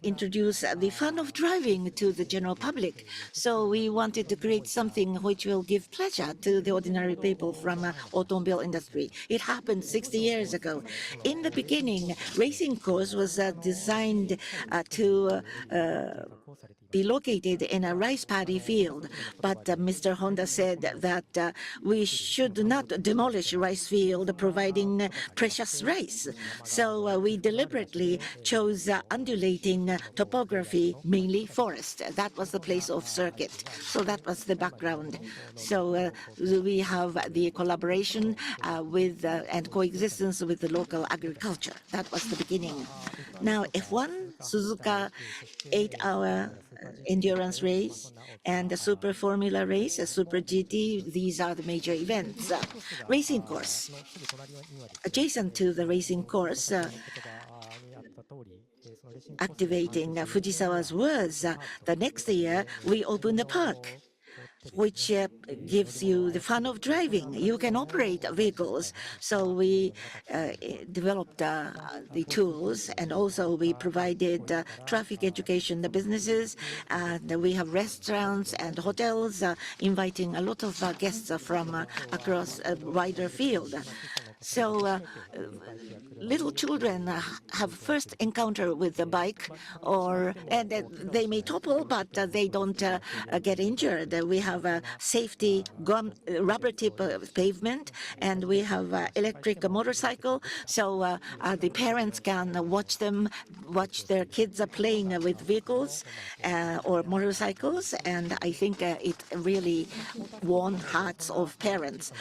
Speaker 5: introduce the fun of driving to the general public. So we wanted to create something which will give pleasure to the ordinary people from automobile industry. It happened 60 years ago. In the beginning, racing course was designed to be located in a rice paddy field, but Mr. Honda said that we should not demolish rice field providing precious rice. So we deliberately chose undulating topography, mainly forest. That was the place of circuit. So that was the background. So we have the collaboration with and coexistence with the local agriculture. That was the beginning. Now, F1, Suzuka 8-hour endurance race, and the Super Formula race, a Super GT, these are the major events. Racing course. Adjacent to the racing course, activating Fujisawa's words, the next year we open the park, which gives you the fun of driving. You can operate vehicles. So we developed the tools, and also we provided traffic education, the businesses, and we have restaurants and hotels inviting a lot of guests from across a wider field. So little children have first encounter with the bike, and they may topple, but they don't get injured. We have a safety rubber tip pavement, and we have electric motorcycle, so the parents can watch their kids playing with vehicles or motorcycles, and I think it really won hearts of parents.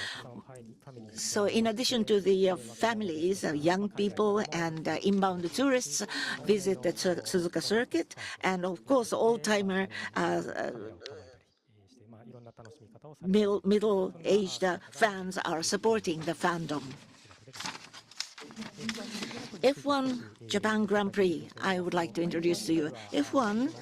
Speaker 5: So in addition to the families, young people and inbound tourists visit the Suzuka circuit, and of course old-timer middle-aged fans are supporting the fandom. F1 Japan Grand Prix, I would like to introduce to you. F1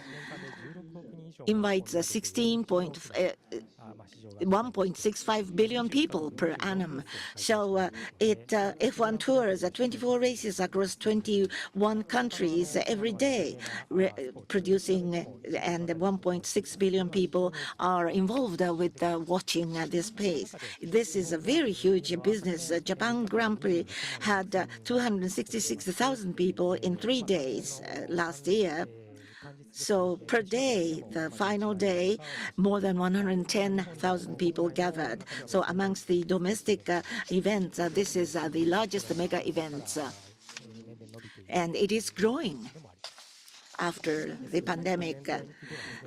Speaker 5: invites 1.65 billion people per annum. So F1 tours 24 races across 21 countries every day, producing, and 1.6 billion people are involved with watching this pace. This is a very huge business. Japan Grand Prix had 266,000 people in 3 days last year. So per day, the final day, more than 110,000 people gathered. So amongst the domestic events, this is the largest mega event, and it is growing after the pandemic.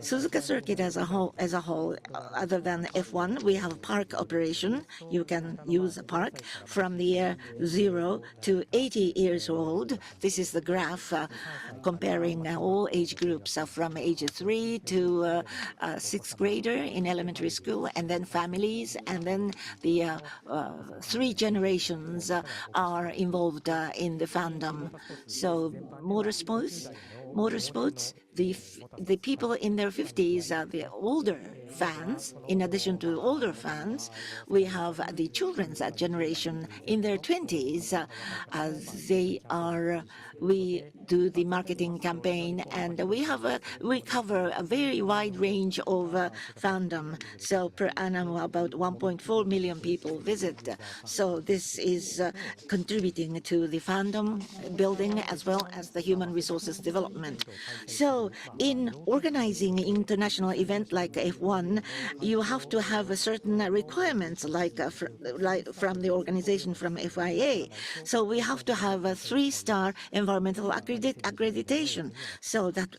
Speaker 5: Suzuka circuit as a whole, other than F1, we have park operation. You can use a park from the year 0 to 80 years old. This is the graph comparing all age groups from age 3 to 6th grader in elementary school, and then families, and then the 3 generations are involved in the fandom. So motorsports, the people in their 50s are the older fans. In addition to older fans, we have the children's generation in their 20s. We do the marketing campaign, and we cover a very wide range of fandom. So per annum, about 1.4 million people visit. So this is contributing to the fandom building as well as the human resources development. So in organizing international event like F1, you have to have certain requirements like from the organization, from FIA. So we have to have a 3-star environmental accreditation. So that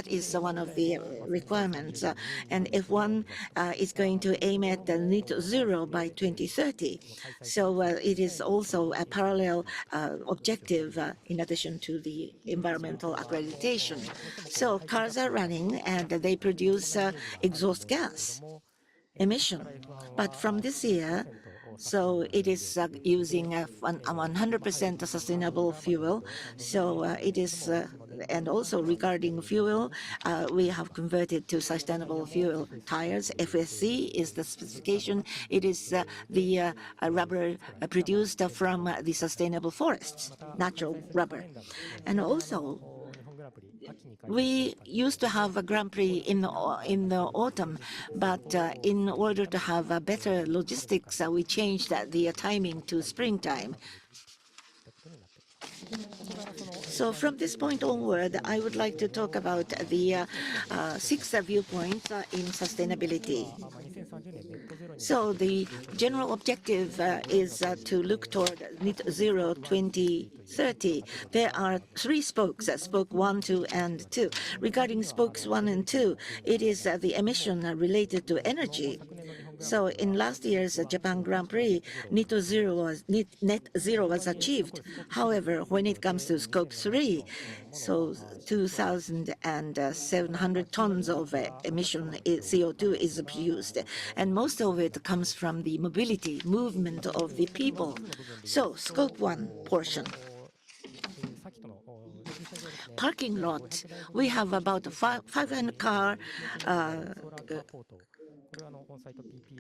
Speaker 5: is one of the requirements. And F1 is going to aim at net zero by 2030. So it is also a parallel objective in addition to the environmental accreditation. So cars are running and they produce exhaust gas emission. But from this year, so it is using 100% sustainable fuel. So it is, and also regarding fuel, we have converted to sustainable fuel tires. FSC is the specification. It is the rubber produced from the sustainable forests, natural rubber. And also, we used to have a Grand Prix in the autumn, but in order to have better logistics, we changed the timing to springtime. So from this point onward, I would like to talk about the 6 viewpoints in sustainability. So the general objective is to look toward net zero 2030. There are 3 spokes, spoke 1, 2, and 2. Regarding spokes 1 and 2, it is the emission related to energy. So in last year's Japan Grand Prix, net zero was achieved. However, when it comes to scope 3, so 2,700 tons of emission CO2 is produced, and most of it comes from the mobility, movement of the people. So scope 1 portion. parking lot. We have about 500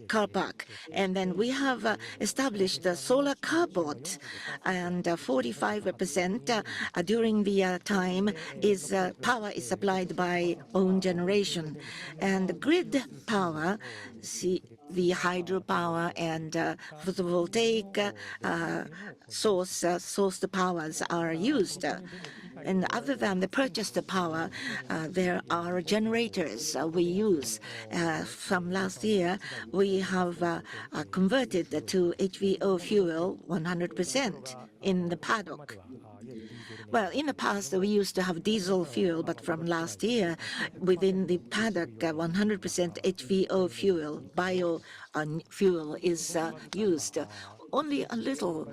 Speaker 5: car park, and then we have established a solar carport, and 45% during the time is power is supplied by own generation, and grid power, the hydropower and photovoltaic sourced powers are used. And other than the purchased power, there are generators we use. From last year, we have converted to HVO fuel 100% in the paddock. Well, in the past, we used to have diesel fuel, but from last year, within the paddock, 100% HVO fuel, bio fuel is used. Only a little.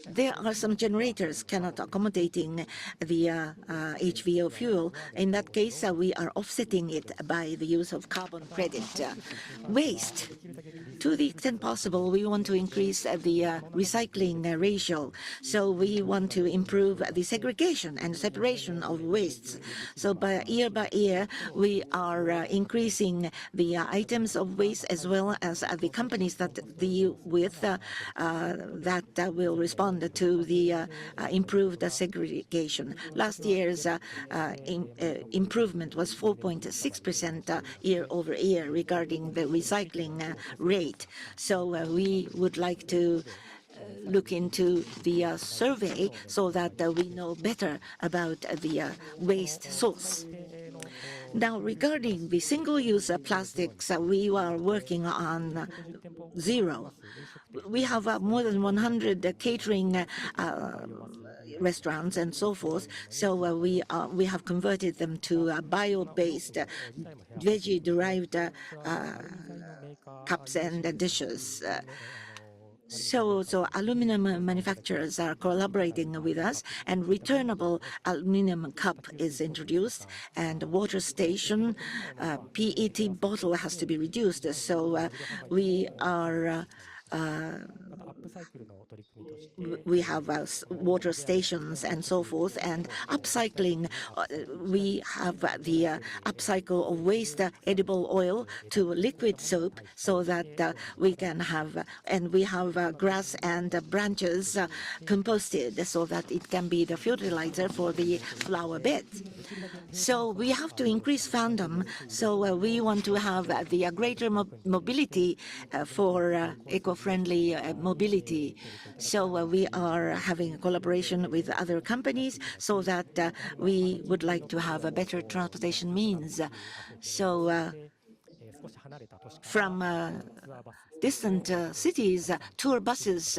Speaker 5: There are some generators cannot accommodating the HVO fuel. In that case, we are offsetting it by the use of carbon credit. Waste. To the extent possible, we want to increase the recycling ratio. So we want to improve the segregation and separation of wastes. So by year, we are increasing the items of waste as well as the companies that deal with that will respond to the improved segregation. Last year's improvement was 4.6% year over year regarding the recycling rate. So we would like to look into the survey so that we know better about the waste source. Now, regarding the single-use plastics, we are working on zero. We have more than 100 catering restaurants and so forth. So we have converted them to bio-based, veggie-derived cups and dishes. So aluminum manufacturers are collaborating with us, and returnable aluminum cup is introduced, and water station PET bottle has to be reduced. So we are we have water stations and so forth, and upcycling. We have the upcycle of waste edible oil to liquid soap, so that we can have, and we have grass and branches composted, so that it can be the fertilizer for the flower beds. So we have to increase fandom. So we want to have the greater mobility for eco-friendly mobility. So we are having a collaboration with other companies so that we would like to have a better transportation means. So from distant cities, tour buses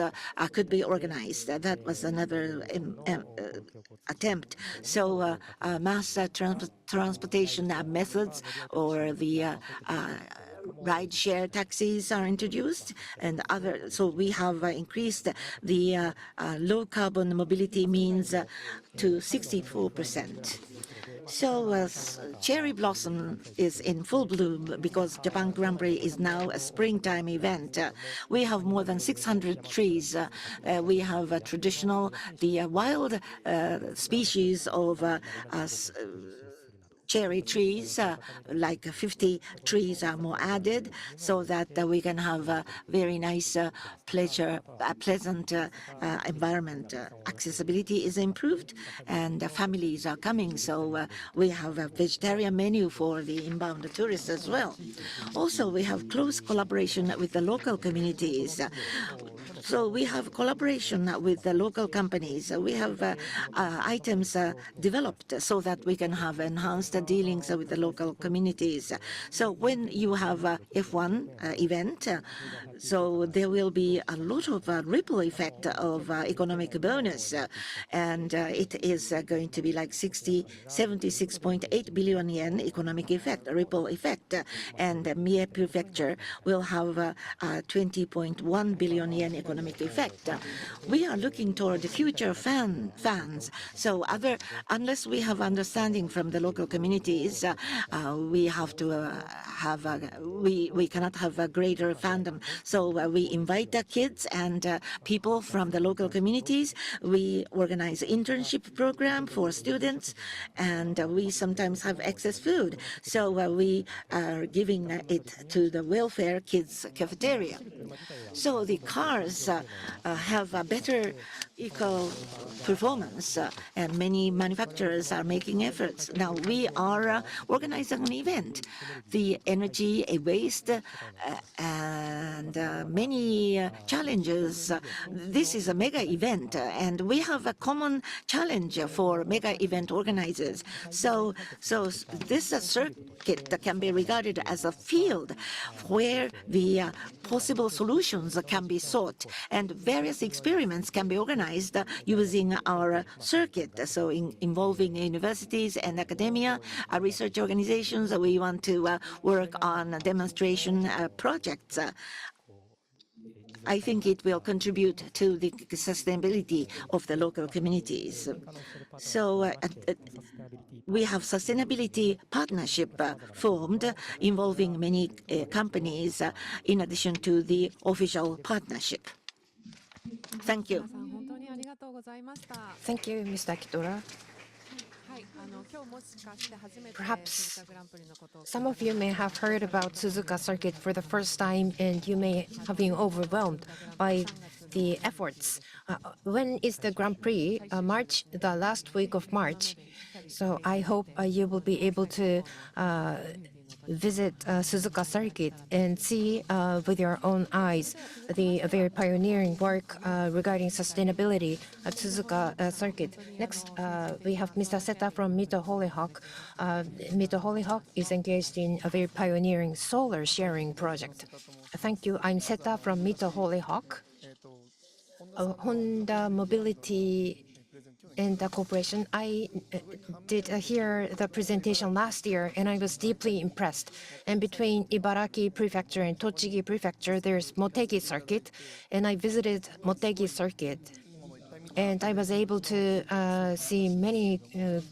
Speaker 5: could be organized. That was another attempt. So mass transportation methods, or the ride-share taxis are introduced, and other. So we have increased the low-carbon mobility means to 64%. So cherry blossom is in full bloom because Japan Grand Prix is now a springtime event. We have more than 600 trees. We have traditional, the wild species of cherry trees, like 50 trees are more added, so that we can have a very nice, pleasant environment. Accessibility is improved, and families are coming, so we have a vegetarian menu for the inbound tourists as well. Also, we have close collaboration with the local communities. So we have collaboration with the local companies. We have items developed so that we can have enhanced dealings with the local communities. So when you have a F1 event, so there will be a lot of ripple effect of economic bonus, and it is going to be like 76.8 billion yen economic effect, ripple effect, and Mie Prefecture will have 20.1 billion yen economic effect. We are looking toward the future fans. So unless we have understanding from the local community, communities, we have to we cannot have a greater fandom. So we invite the kids and people from the local communities. We organize internship program for students, and we sometimes have excess food. So we are giving it to the welfare kids cafeteria. So the cars have a better eco performance, and many manufacturers are making efforts. Now we are organizing an event. The energy waste and many challenges. This is a mega event, and we have a common challenge for mega event organizers. So this circuit can be regarded as a field where the possible solutions can be sought, and various experiments can be organized using our circuit. So involving universities and academia, research organizations, we want to work on demonstration projects. I think it will contribute to the sustainability of the local communities. So we have sustainability partnership formed involving many companies in addition to the official partnership. Thank you.
Speaker 3: 本当にありがとうございました。
Speaker 2: Thank you, Mr. Kitora.
Speaker 3: はい、今日もしかして初めて
Speaker 2: Perhaps
Speaker 3: 鈴鹿グランプリのことを
Speaker 2: Some of you may have heard about Suzuka circuit for the first time, and you may have been overwhelmed by the efforts. When is the Grand Prix? March, the last week of March. So I hope you will be able to visit Suzuka circuit and see with your own eyes the very pioneering work regarding sustainability at Suzuka circuit. Next, we have Mr. Seta from Mito HollyHock. Mito HollyHock is engaged in a very pioneering solar sharing project. Thank you. I'm Seta from Mito HollyHock. Honda Mobility and the corporation. I did hear the presentation last year, and I was deeply impressed. And between Ibaraki Prefecture and Tochigi Prefecture, there's Motegi Circuit, and I visited Motegi Circuit. And I was able to see many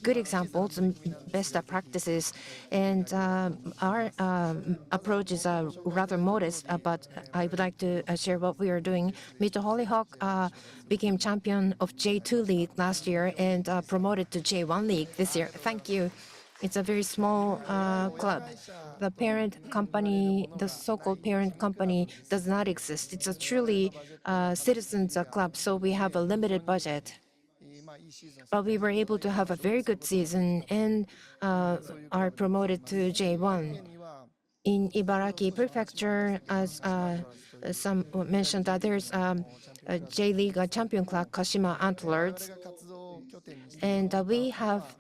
Speaker 2: good examples and best practices. And our approach is rather modest, but I would like to share what we are doing. Mito HollyHock became champion of J2 League last year and promoted to J1 League this year. Thank you. It's a very small club. The parent company, the so-called parent company, does not exist. It's a truly citizens club, so we have a limited budget. But we were able to have a very good season and are promoted to J1. In Ibaraki Prefecture, as some mentioned, there's a J-League champion club, Kashima Antlers, and we have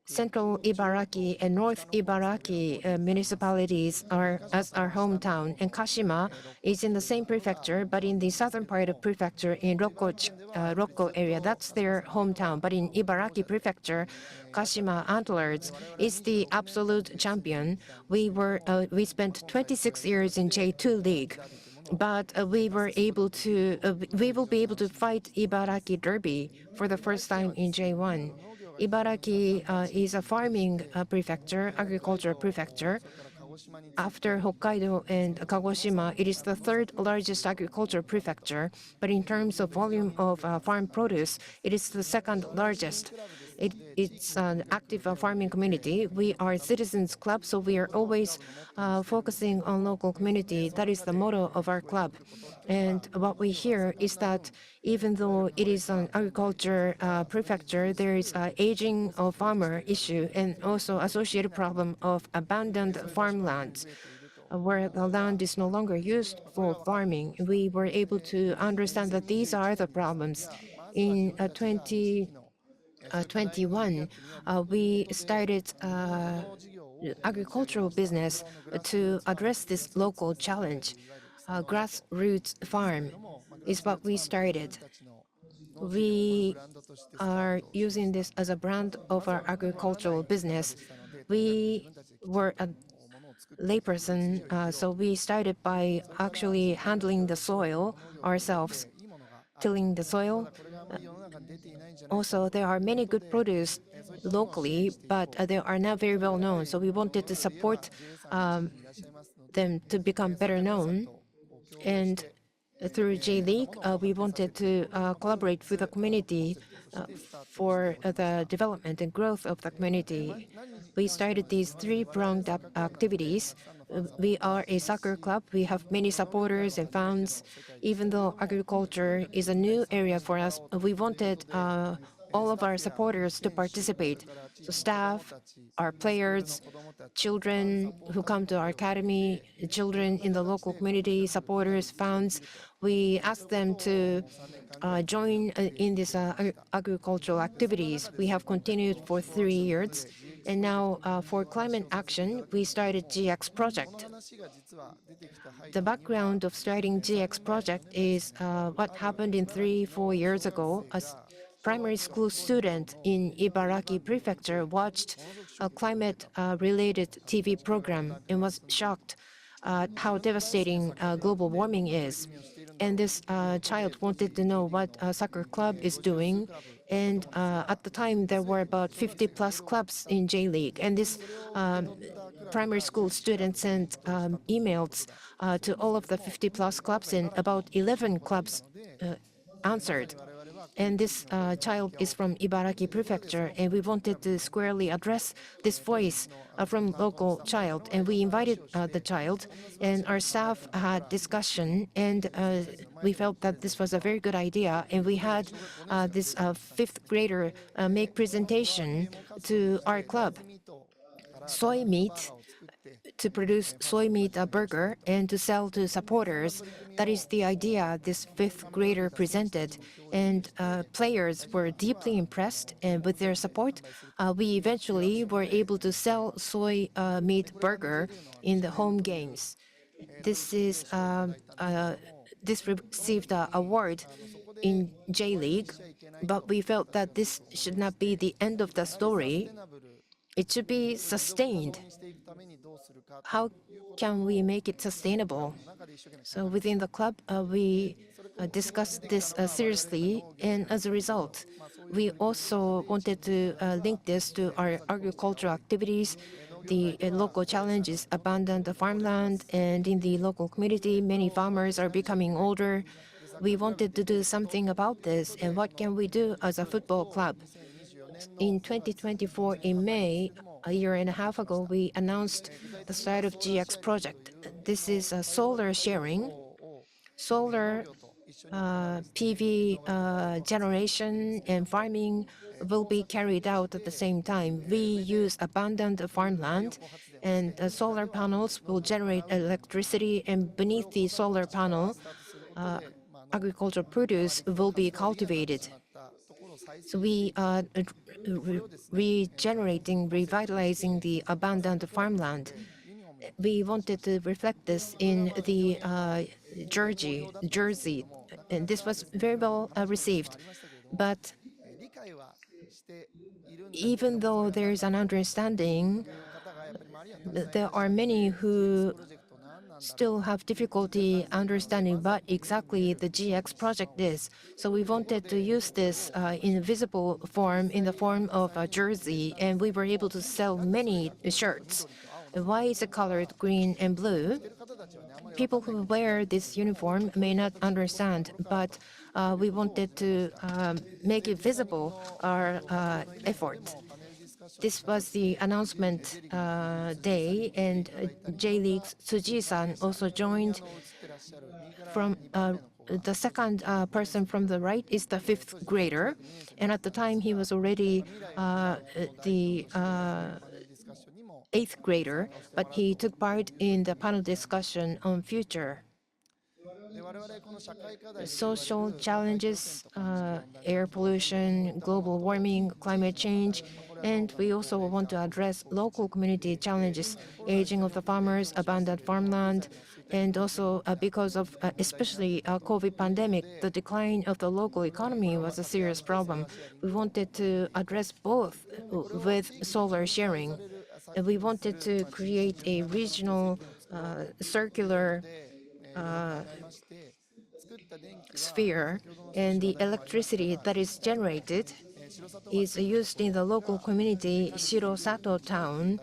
Speaker 2: Central Ibaraki and North Ibaraki municipalities are as our hometown, and Kashima is in the same prefecture, but in the southern part of prefecture in Rokko area. That's their hometown. But in Ibaraki Prefecture, Kashima Antlers is the absolute champion. We spent 26 years in J2 League. But we will be able to fight Ibaraki Derby for the first time in J1. Ibaraki is a farming prefecture, agricultural prefecture. After Hokkaido and Kagoshima, it is the third largest agricultural prefecture. But in terms of volume of farm produce, it is the second largest. It's an active farming community. We are a citizens club, so we are always focusing on local community. That is the motto of our club. And what we hear is that even though it is an agriculture prefecture, there is an aging of farmer issue and also associated problem of abandoned farmlands where the land is no longer used for farming. We were able to understand that these are the problems. In 2021, we started agricultural business to address this local challenge. Grassroots farm is what we started. We are using this as a brand of our agricultural business. We were a layperson, so we started by actually handling the soil ourselves. tilling the soil. Also, there are many good produce locally, but they are not very well known. So we wanted to support them to become better known. And through J League, we wanted to collaborate with the community for the development and growth of the community. We started these three-pronged activities. We are a soccer club. We have many supporters and fans. Even though agriculture is a new area for us, we wanted all of our supporters to participate. So staff, our players, children who come to our academy, children in the local community, supporters, fans, we ask them to join in these agricultural activities. We have continued for 3 years. And now for climate action, we started GX project. The background of starting GX project is what happened in 3-4 years ago. A primary school student in Ibaraki Prefecture watched a climate-related TV program and was shocked at how devastating global warming is. And this child wanted to know what a soccer club is doing. And at the time, there were about 50-plus clubs in J League. And this primary school student sent emails to all of the 50-plus clubs, and about 11 clubs answered. And this child is from Ibaraki Prefecture, and we wanted to squarely address this voice from local child. And we invited the child, and our staff had discussion, and we felt that this was a very good idea. And we had this fifth grader make presentation to our club. Soy meat, to produce soy meat burger and to sell to supporters. That is the idea this fifth grader presented. And players were deeply impressed, and with their support, we eventually were able to sell soy meat burger in the home games. This received an award in J League, but we felt that this should not be the end of the story. It should be sustained. How can we make it sustainable? So within the club, we discussed this seriously, and as a result, we also wanted to link this to our agricultural activities. The local challenge is abandoned farmland, and in the local community, many farmers are becoming older. We wanted to do something about this, and what can we do as a football club? In 2024, in May, a year and a half ago, we announced the start of GX project. This is a solar sharing. Solar PV generation and farming will be carried out at the same time. We use abundant farmland, and solar panels will generate electricity, and beneath the solar panel, agricultural produce will be cultivated. So we are regenerating, revitalizing the abundant farmland. We wanted to reflect this in the jersey, and this was very well received. But even though there is an understanding, there are many who still have difficulty understanding what exactly the GX project is. So we wanted to use this in a visible form, in the form of a jersey, and we were able to sell many shirts. Why is it colored green and blue? People who wear this uniform may not understand, but we wanted to make it visible, our effort. This was the announcement day, and J League's Tsuji-san also joined. From the second person from the right is the fifth grader, and at the time he was already the eighth grader, but he took part in the panel discussion on future. Social challenges, air pollution, global warming, climate change, and we also want to address local community challenges, aging of the farmers, abandoned farmland, and also because of especially COVID pandemic, the decline of the local economy was a serious problem. We wanted to address both with solar sharing. And we wanted to create a regional circular sphere, and the electricity that is generated is used in the local community Shiro-Sato town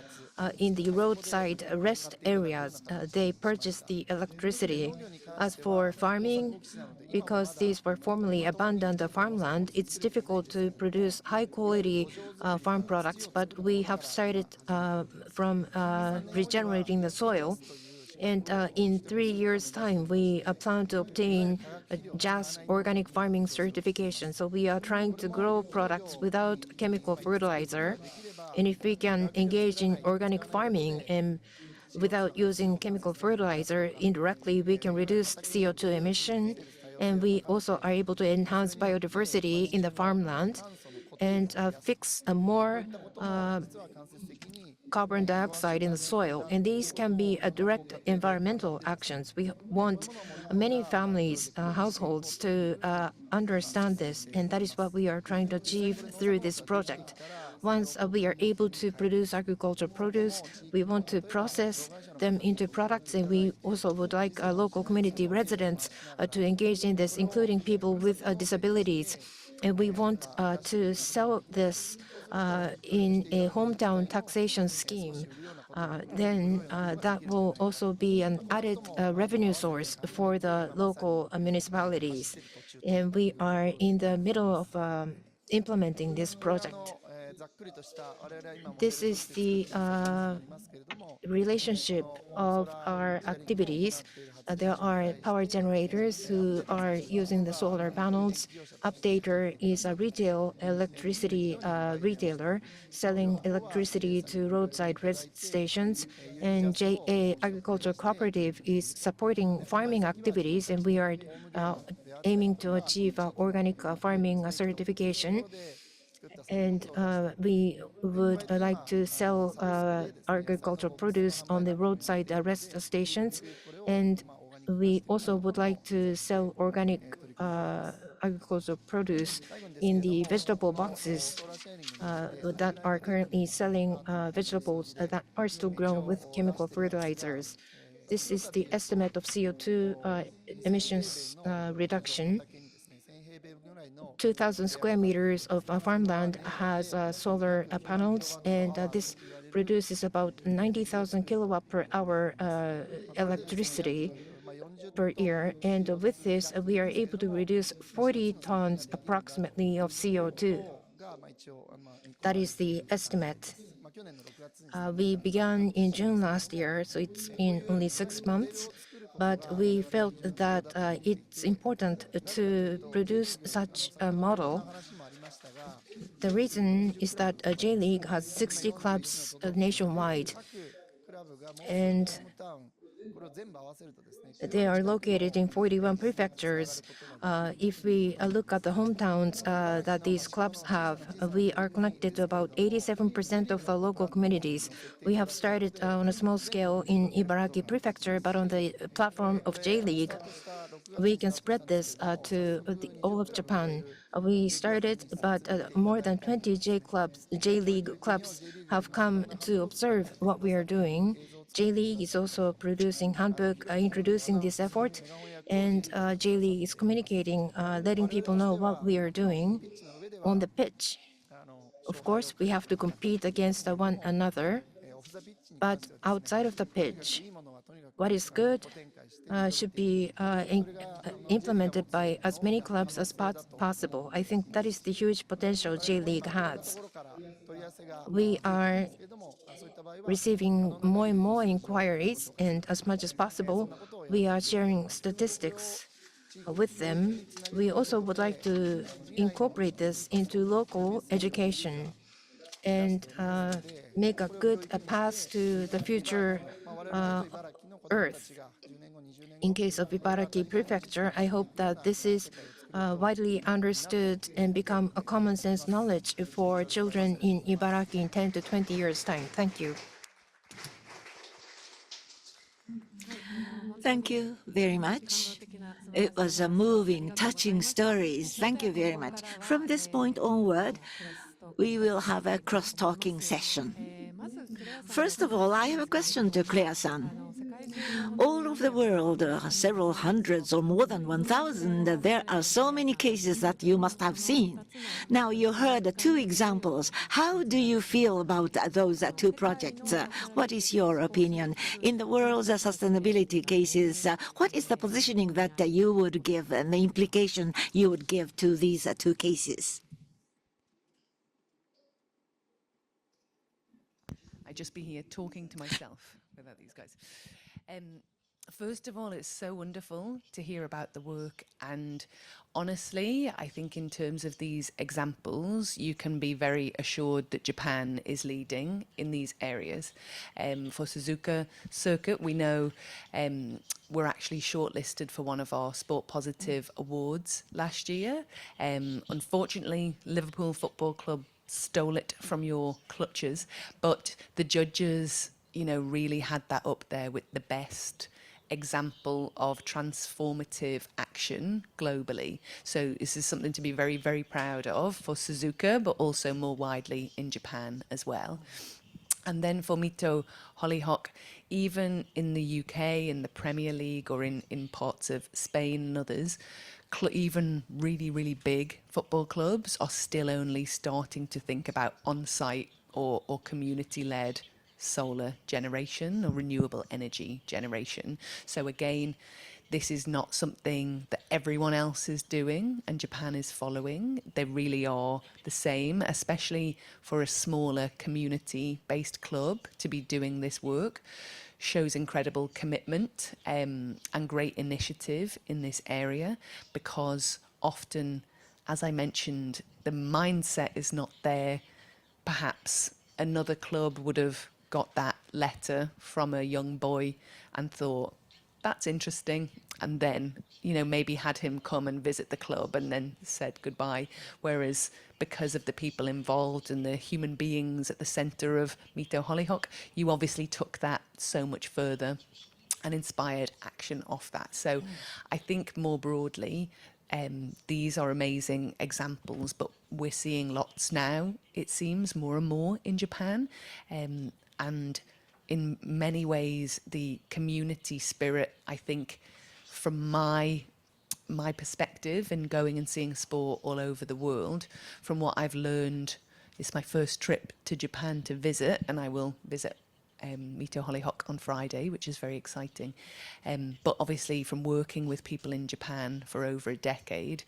Speaker 2: in the roadside rest areas. They purchase the electricity. As for farming, because these were formerly abandoned farmland, it's difficult to produce high-quality farm products, but we have started from regenerating the soil. And in 3 years' time, we plan to obtain a JAS organic farming certification. So we are trying to grow products without chemical fertilizer. And if we can engage in organic farming and without using chemical fertilizer indirectly, we can reduce CO2 emission. And we also are able to enhance biodiversity in the farmland and fix a more carbon dioxide in the soil, and these can be direct environmental actions. We want many families, households to understand this, and that is what we are trying to achieve through this project. Once we are able to produce agricultural produce, we want to process them into products, and we also would like local community residents to engage in this, including people with disabilities. And we want to sell this in a hometown taxation scheme. Then that will also be an added revenue source for the local municipalities. And we are in the middle of implementing this project. This is the relationship of our activities. There are power generators who are using the solar panels. Updater is a retail electricity retailer selling electricity to roadside rest stations. And JA Agricultural Cooperative is supporting farming activities, and we are aiming to achieve organic farming certification. And we would like to sell agricultural produce on the roadside rest stations. And we also would like to sell organic agricultural produce in the vegetable boxes that are currently selling vegetables that are still grown with chemical fertilizers. This is the estimate of CO2 emissions reduction. 2,000 square meters of farmland has solar panels, and this produces about 90,000 kilowatt per hour electricity per year. And with this, we are able to reduce 40 tons approximately of CO2. That is the estimate. We began in June last year, so it's been only 6 months. But we felt that it's important to produce such a model. The reason is that J-League has 60 clubs nationwide, and they are located in 41 prefectures. If we look at the hometowns that these clubs have, we are connected to about 87% of the local communities. We have started on a small scale in Ibaraki Prefecture, but on the platform of J-League, we can spread this to all of Japan. We started, but more than 20 J-League clubs have come to observe what we are doing. J-League is also producing handbook introducing this effort, and J-League is communicating, letting people know what we are doing on the pitch. Of course, we have to compete against one another, but outside of the pitch, what is good should be implemented by as many clubs as possible. I think that is the huge potential J-League has. We are receiving more and more inquiries, and as much as possible, we are sharing statistics with them. We also would like to incorporate this into local education and make a good path to the future Earth. In case of Ibaraki Prefecture, I hope that this is widely understood and become a common sense knowledge for children in Ibaraki in 10 to 20 years' time. Thank you.
Speaker 5: Thank you very much. It was a moving, touching stories. Thank you very much. From this point onward, we will have a cross-talking session. First of all, I have a question to Claire-san. All over the world, several hundreds or more than 1,000, there are so many cases that you must have seen. Now, you heard two examples. How do you feel about those two projects? What is your opinion? In the world's sustainability cases, what is the positioning that you would give and the implication you would give to these two cases?
Speaker 4: I'd just be here talking to myself without these guys. First of all, it's so wonderful to hear about the work, and honestly, I think in terms of these examples, you can be very assured that Japan is leading in these areas. For Suzuka circuit, we know we're actually shortlisted for one of our Sport Positive awards last year. Unfortunately, Liverpool Football Club stole it from your clutches, but the judges, you know, really had that up there with the best example of transformative action globally. So this is something to be very, very proud of for Suzuka, but also more widely in Japan as well. And then for Mito, HollyHock, even in the UK, in the Premier League, or in parts of Spain and others, even really, really big football clubs are still only starting to think about on-site or community-led solar generation or renewable energy generation. So again, this is not something that everyone else is doing and Japan is following. They really are the same, especially for a smaller community-based club to be doing this work. Shows incredible commitment and great initiative in this area, because often, as I mentioned, the mindset is not there. Perhaps another club would have got that letter from a young boy and thought, that's interesting, and then, you know, maybe had him come and visit the club and then said goodbye. Whereas because of the people involved and the human beings at the centre of Mito HollyHock, you obviously took that so much further and inspired action off that. So I think more broadly, these are amazing examples, but we're seeing lots now, it seems, more and more in Japan. And in many ways, the community spirit, I think, from my perspective in going and seeing sport all over the world, from what I've learned, it's my first trip to Japan to visit, and I will visit Mito HollyHock on Friday, which is very exciting. But obviously from working with people in Japan for over a decade,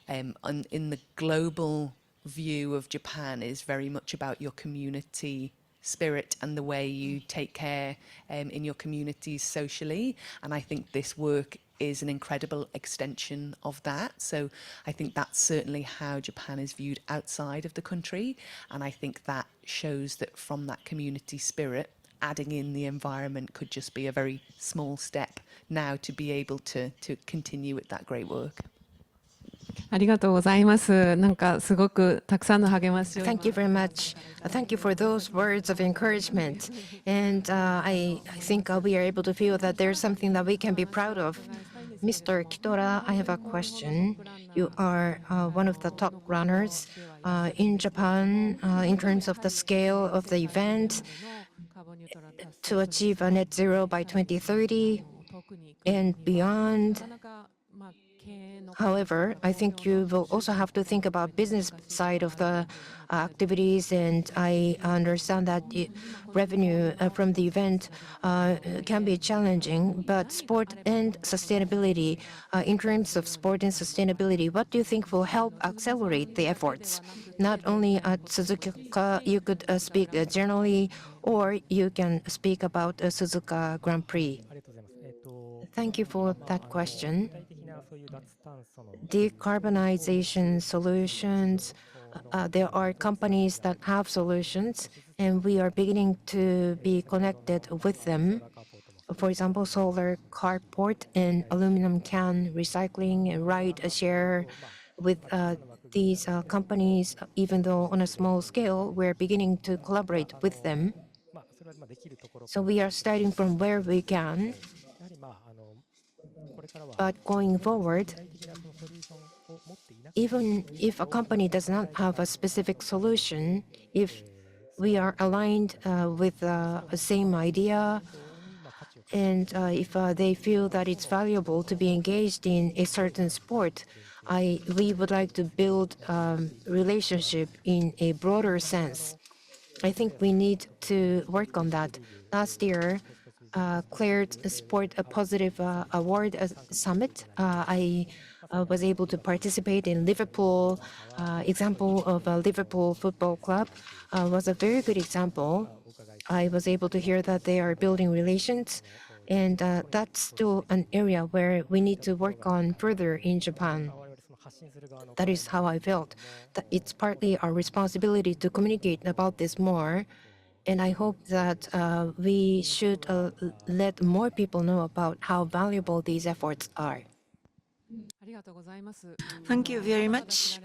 Speaker 4: and in the global view of Japan is very much about your community spirit and the way you take care in your communities socially. And I think this work is an incredible extension of that. So I think that's certainly how Japan is viewed outside of the country. And I think that shows that from that community spirit, adding in the environment could just be a very small step now to be able to continue with that great work.
Speaker 3: ありがとうございます。なんかすごくたくさんの励ましを。
Speaker 2: Thank you very much. Thank you for those words of encouragement. And I think we are able to feel that there's something that we can be proud of. Mr. Kitora, I have a question. You are one of the top runners in Japan in terms of the scale of the event to achieve a net zero by 2030 and beyond. However, I think you will also have to think about business side of the activities, and I understand that revenue from the event can be challenging, but sport and sustainability, in terms of sport and sustainability, what do you think will help accelerate the efforts? Not only at Suzuka, you could speak generally, or you can speak about Suzuka Grand Prix. Thank you for that question. Decarbonization solutions, there are companies that have solutions, and we are beginning to be connected with them. For example, solar carport and aluminum can recycling and ride share with these companies. Even though on a small scale, we're beginning to collaborate with them. So we are starting from where we can. But going forward, even if a company does not have a specific solution, if we are aligned with the same idea, And if they feel that it's valuable to be engaged in a certain sport, we would like to build relationship in a broader sense. I think we need to work on that. Last year, Claire's Sport a Positive Award Summit, I was able to participate in Liverpool. Example of a Liverpool Football Club was a very good example. I was able to hear that they are building relations, and that's still an area where we need to work on further in Japan. That is how I felt. That it's partly our responsibility to communicate about this more, and I hope that we should let more people know about how valuable these efforts are.
Speaker 5: Thank you very much.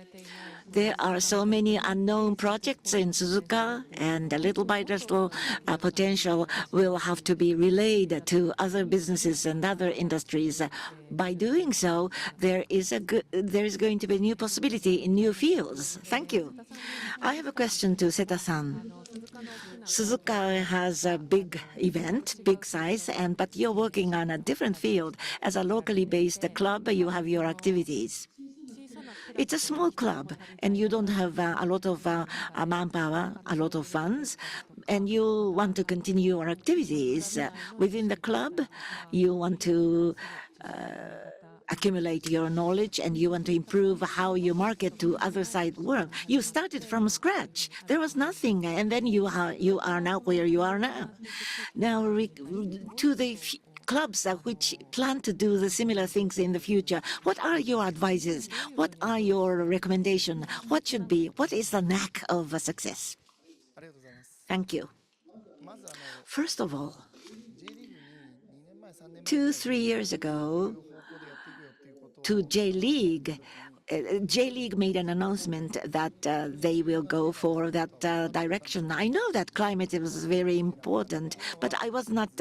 Speaker 5: There are so many unknown projects in Suzuka, and little by little potential will have to be relayed to other businesses and other industries. By doing so, there is going to be a new possibility in new fields. Thank you. I have a question to Seta-san. Suzuka has a big event, big size, but you're working on a different field. As a locally based club, you have your activities. It's a small club, and you don't have a lot of manpower, a lot of funds, and you want to continue your activities within the club. You want to accumulate your knowledge, and you want to improve how you market to other side world. You started from scratch. There was nothing, and then you are now where you are now. Now, to the clubs which plan to do the similar things in the future, what are your advices? What are your recommendations? What is the knack of success? Thank you. First of all, 2-3 years ago, to J-League, J-League made an announcement that they will go for that direction. I know that climate is very important, but I was not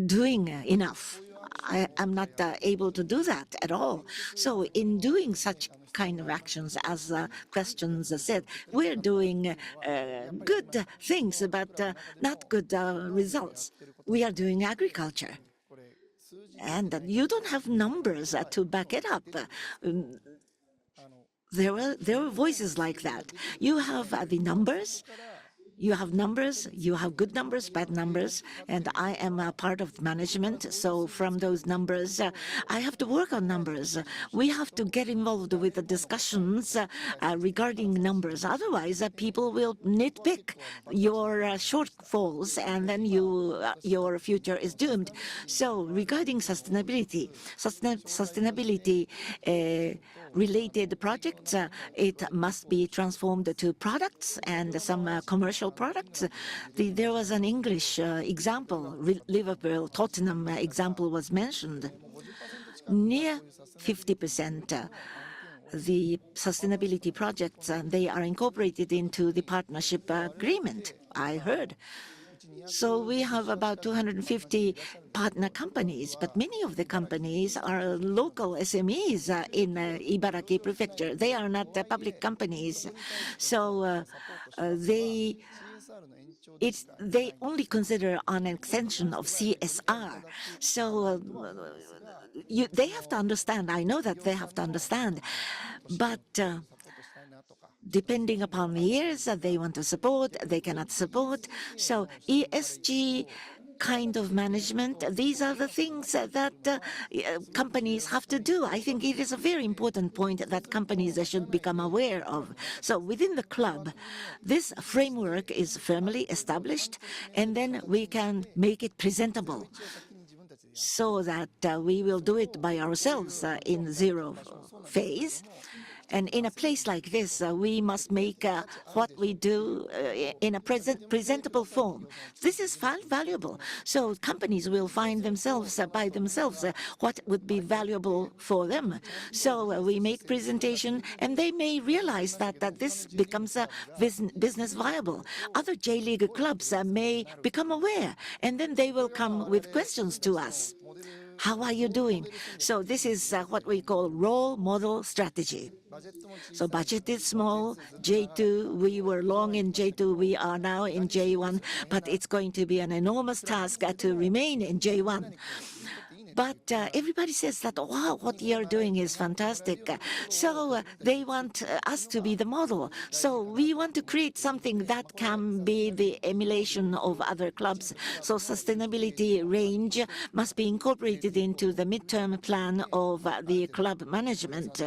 Speaker 5: doing enough. I am not able to do that at all. So in doing such kind of actions, as questions said, we're doing good things, but not good results. We are doing agriculture. And you don't have numbers to back it up. There were voices like that. You have the numbers. You have numbers, you have good numbers, bad numbers, and I am a part of management. So from those numbers, I have to work on numbers. We have to get involved with the discussions regarding numbers. Otherwise, people will nitpick your shortfalls, and then your future is doomed. So regarding sustainability, related projects, it must be transformed to products and some commercial products. There was an English example, Liverpool, Tottenham example was mentioned. Near 50%, the sustainability projects, they are incorporated into the partnership agreement, I heard. So we have about 250 partner companies, but many of the companies are local SMEs in Ibaraki Prefecture. They are not public companies. So they only consider an extension of CSR. So they have to understand. I know that they have to understand. But depending upon the years that they want to support, they cannot support. So ESG kind of management, these are the things that companies have to do. I think it is a very important point that companies should become aware of. So within the club, this framework is firmly established, and then we can make it presentable so that we will do it by ourselves in zero phase. And in a place like this, we must make what we do in a presentable form. This is valuable. So companies will find themselves by themselves what would be valuable for them. So we make presentation, and they may realize that this becomes business viable. Other J-League clubs may become aware, and then they will come with questions to us. How are you doing? So this is what we call role model strategy. So budget is small. J2, we were long in J2, we are now in J1, but it's going to be an enormous task to remain in J1. But everybody says that, wow, what you're doing is fantastic. So they want us to be the model. So we want to create something that can be the emulation of other clubs. So sustainability range must be incorporated into the midterm plan of the club management.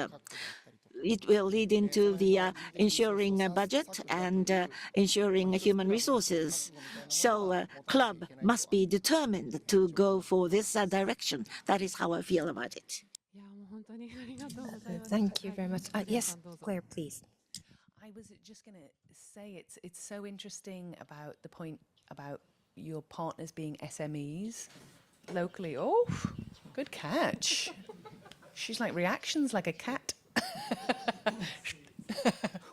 Speaker 5: It will lead into the ensuring a budget and ensuring human resources. So club must be determined to go for this direction. That is how I feel about it.
Speaker 3: いやもう本当にありがとうございます。
Speaker 2: Thank you very much. Yes,
Speaker 3: どうぞ。
Speaker 2: Claire, please.
Speaker 4: I was just going to say it's so interesting about the point about your partners being SMEs locally. Oh, good catch. She's like reactions like a cat.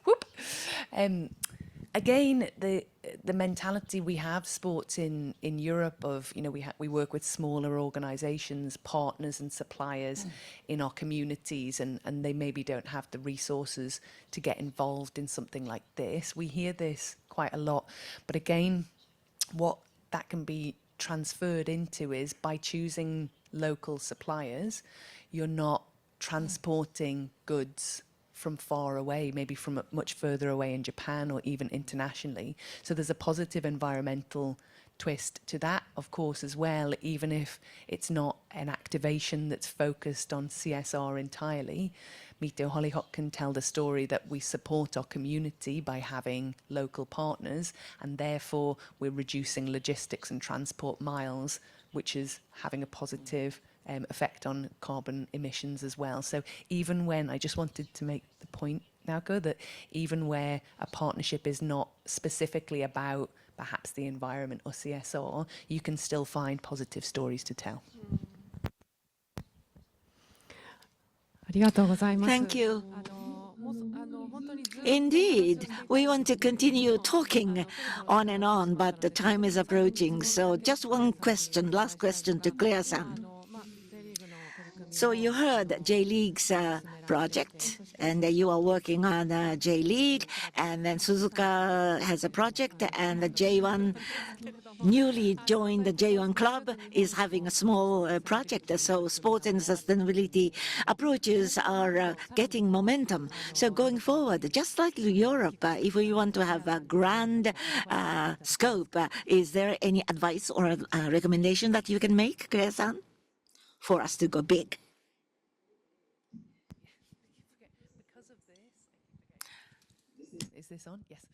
Speaker 4: Whoop. Again, the mentality we have sports in Europe of, you know, we work with smaller organizations, partners and suppliers in our communities, and they maybe don't have the resources to get involved in something like this. We hear this quite a lot, but again, what that can be transferred into is by choosing local suppliers, you're not transporting goods from far away, maybe from much further away in Japan or even internationally. So there's a positive environmental twist to that, of course, as well, even if it's not an activation that's focused on CSR entirely. Mito HollyHock can tell the story that we support our community by having local partners, and therefore we're reducing logistics and transport miles, which is having a positive effect on carbon emissions as well. So even when, I just wanted to make the point, Naoko, that even where a partnership is not specifically about perhaps the environment or CSR, you can still find positive stories to tell.
Speaker 3: ありがとうございます。
Speaker 5: Thank you.
Speaker 3: もう本当にずっと
Speaker 5: Indeed, we want to continue talking on and on, but the time is approaching. So just one question, last question to Claire-san.
Speaker 3: まあ J リーグの取り組み
Speaker 5: So you heard J League's project, and you are working on J League, and then Suzuka has a project, and the J1 newly joined the J1 club is having a small project. So sports and sustainability approaches are getting momentum. So going forward, just like Europe, if we want to have a grand scope, is there any advice or a recommendation that you can make, Claire-san, for us to go big?
Speaker 4: Because of this, is this on? Yes.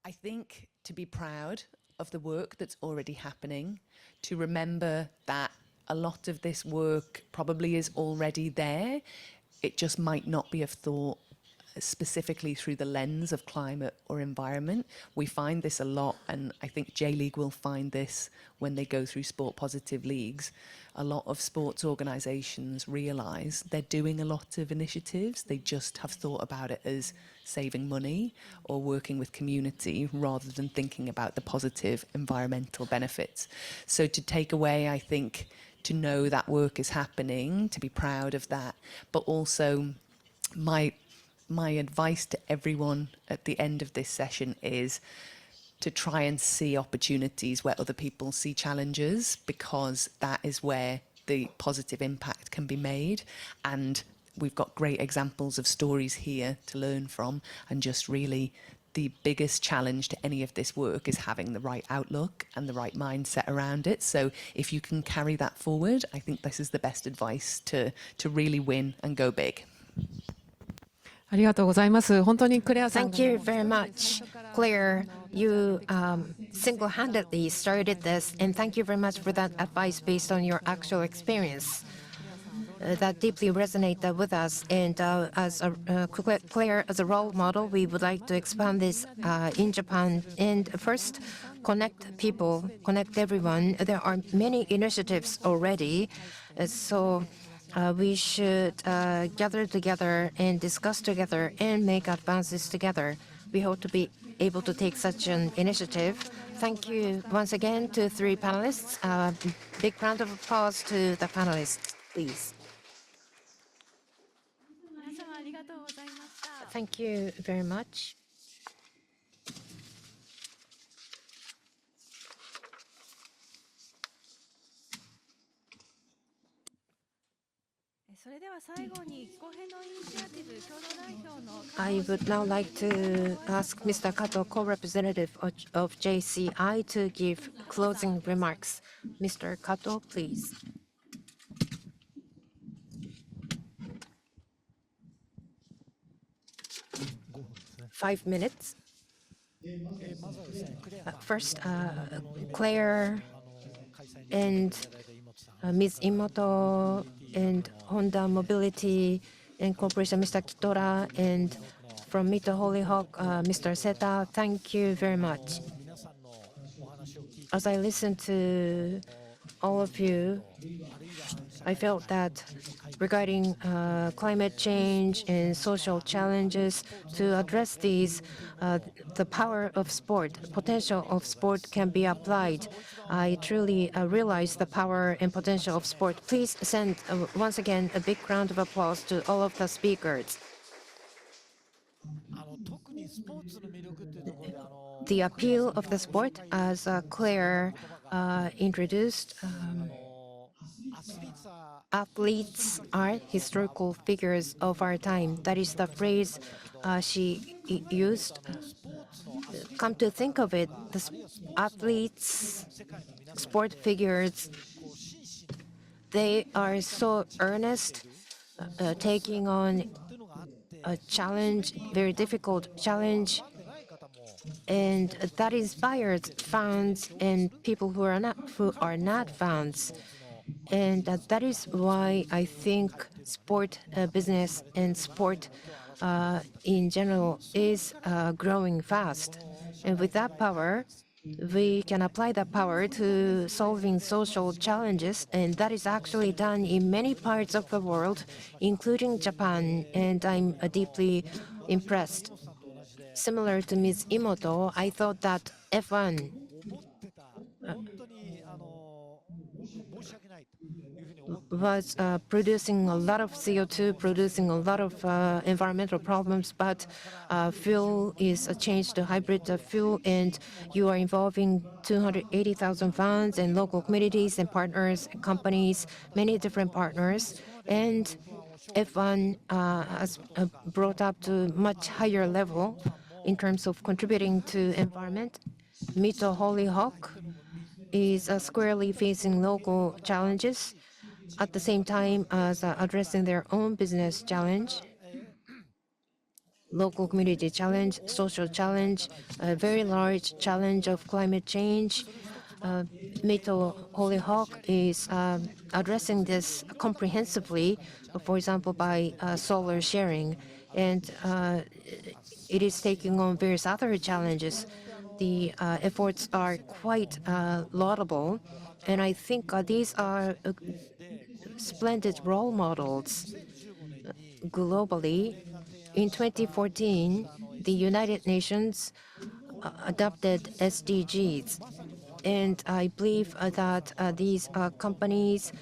Speaker 4: I think to be proud of the work that's already happening, to remember that a lot of this work probably is already there. It just might not be of thought specifically through the lens of climate or environment. We find this a lot, and I think J-League will find this when they go through sport positive leagues. A lot of sports organisations realise they're doing a lot of initiatives. They just have thought about it as saving money or working with community rather than thinking about the positive environmental benefits. So to take away, I think, to know that work is happening, to be proud of that, but also my advice to everyone at the end of this session is to try and see opportunities where other people see challenges, because that is where the positive impact can be made. And we've got great examples of stories here to learn from, and just really the biggest challenge to any of this work is having the right outlook and the right mindset around it. So if you can carry that forward, I think this is the best advice to really win and go big.
Speaker 3: ありがとうございます。本当にクレアさんが
Speaker 2: Thank you very much. Claire, you single-handedly started this, and thank you very much for that advice based on your actual experience. That deeply resonated with us, and as Claire, as a role model, we would like to expand this in Japan. And first, connect people, connect everyone. There are many initiatives already, so we should gather together and discuss together and make advances together. we hope to be able to take such an initiative. Thank you once again to 3 panelists. Big round of applause to the panelists, please.
Speaker 1: 皆様ありがとうございました。
Speaker 2: Thank you very much.
Speaker 1: それでは最後に気候変動イニシアティブ共同代表の
Speaker 2: I would now like to ask Mr. Kato, co-representative of JCI, to give closing remarks. Mr. Kato, please. Five minutes. First, Claire and Ms. Imoto and Honda Mobility and Corporation, Mr. Kitora, and from Mito, HollyHock, Mr. Seta, thank you very much. As I listened to all of you, I felt that regarding climate change and social challenges, to address these, the power of sport, potential of sport can be applied. I truly realize the power and potential of sport. Please send, once again, a big round of applause to all of the speakers. The appeal of the sport, as Claire introduced, athletes are historical figures of our time. That is the phrase she used. Come to think of it, the athletes, sport figures, they are so earnest, taking on a challenge, very difficult challenge, and that inspires fans and people who are not fans. And that is why I think sport business and sport in general is growing fast. And with that power, we can apply that power to solving social challenges, and that is actually done in many parts of the world, including Japan, and I'm deeply impressed. Similar to Ms. Imoto, I thought that F1 was producing a lot of CO2, producing a lot of environmental problems, but fuel is changed to hybrid fuel, and you are involving 280,000 fans and local communities and partners, companies, many different partners. And F1 has brought up to much higher level in terms of contributing to environment. Mito, HollyHock is squarely facing local challenges at the same time as addressing their own business challenge, local community challenge, social challenge, a very large challenge of climate change. Mito, HollyHock is addressing this comprehensively, for example, by solar sharing, and it is taking on various other challenges. The efforts are quite laudable, and I think these are splendid role models globally. In 2014, the United Nations adopted SDGs, and I believe that these companies,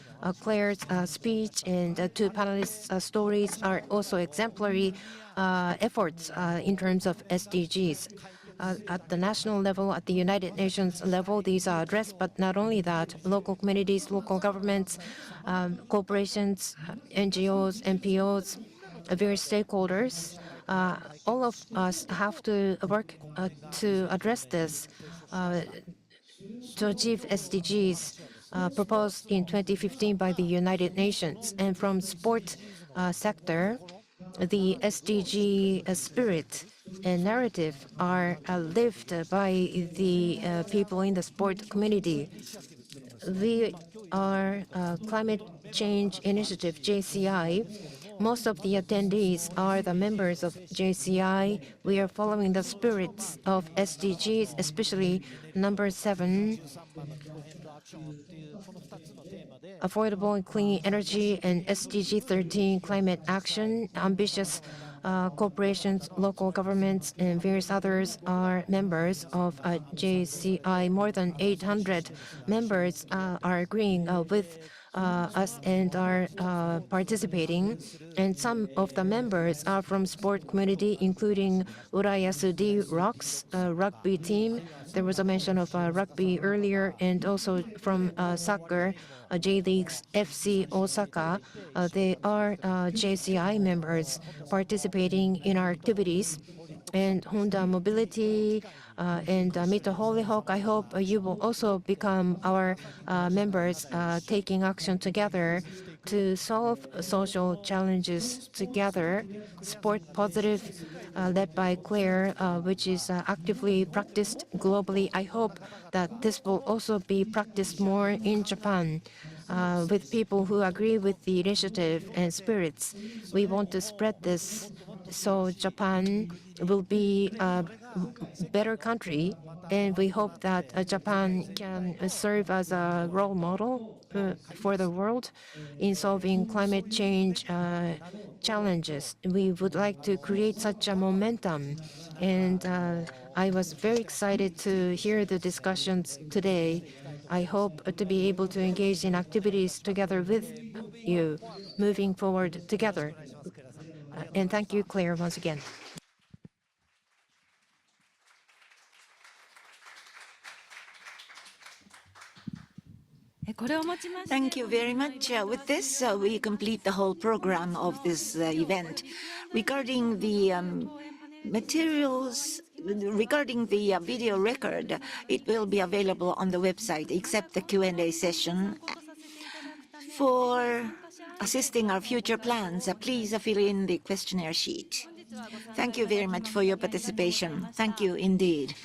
Speaker 2: Claire's speech and 2 panelists' stories are also exemplary efforts in terms of SDGs. At the national level, at the United Nations level, these are addressed, but not only that, local communities, local governments, corporations, NGOs, NPOs, various stakeholders, all of us have to work to address this, to achieve SDGs proposed in 2015 by the United Nations. And from sport sector, the SDG spirit and narrative are lived by the people in the sport community. We are Climate Change Initiative, JCI. Most of the attendees are the members of JCI. We are following the spirits of SDGs, especially number 7, affordable and clean energy, and SDG 13, climate action, ambitious corporations, local governments, and various others are members of JCI. More than 800 members are agreeing with us and are participating. And some of the members are from sport community, including Urayasu D Rocks rugby team. There was a mention of rugby earlier, and also from soccer, J Leagues FC Osaka. They are JCI members participating in our activities. And Honda Mobility and Mito HollyHock, I hope you will also become our members taking action together to solve social challenges together. Sport Positive, led by Claire, which is actively practiced globally. I hope that this will also be practiced more in Japan. With people who agree with the initiative and spirits. We want to spread this so Japan will be a better country, and we hope that Japan can serve as a role model for the world in solving climate change challenges. We would like to create such a momentum, and I was very excited to hear the discussions today. I hope to be able to engage in activities together with you, moving forward together. And thank you, Claire, once again.
Speaker 5: Thank you very much. With this, we complete the whole program of this event. Regarding the materials, regarding the video record, it will be available on the website, except the Q&A session. For assisting our future plans, please fill in the questionnaire sheet. Thank you very much for your participation. Thank you indeed.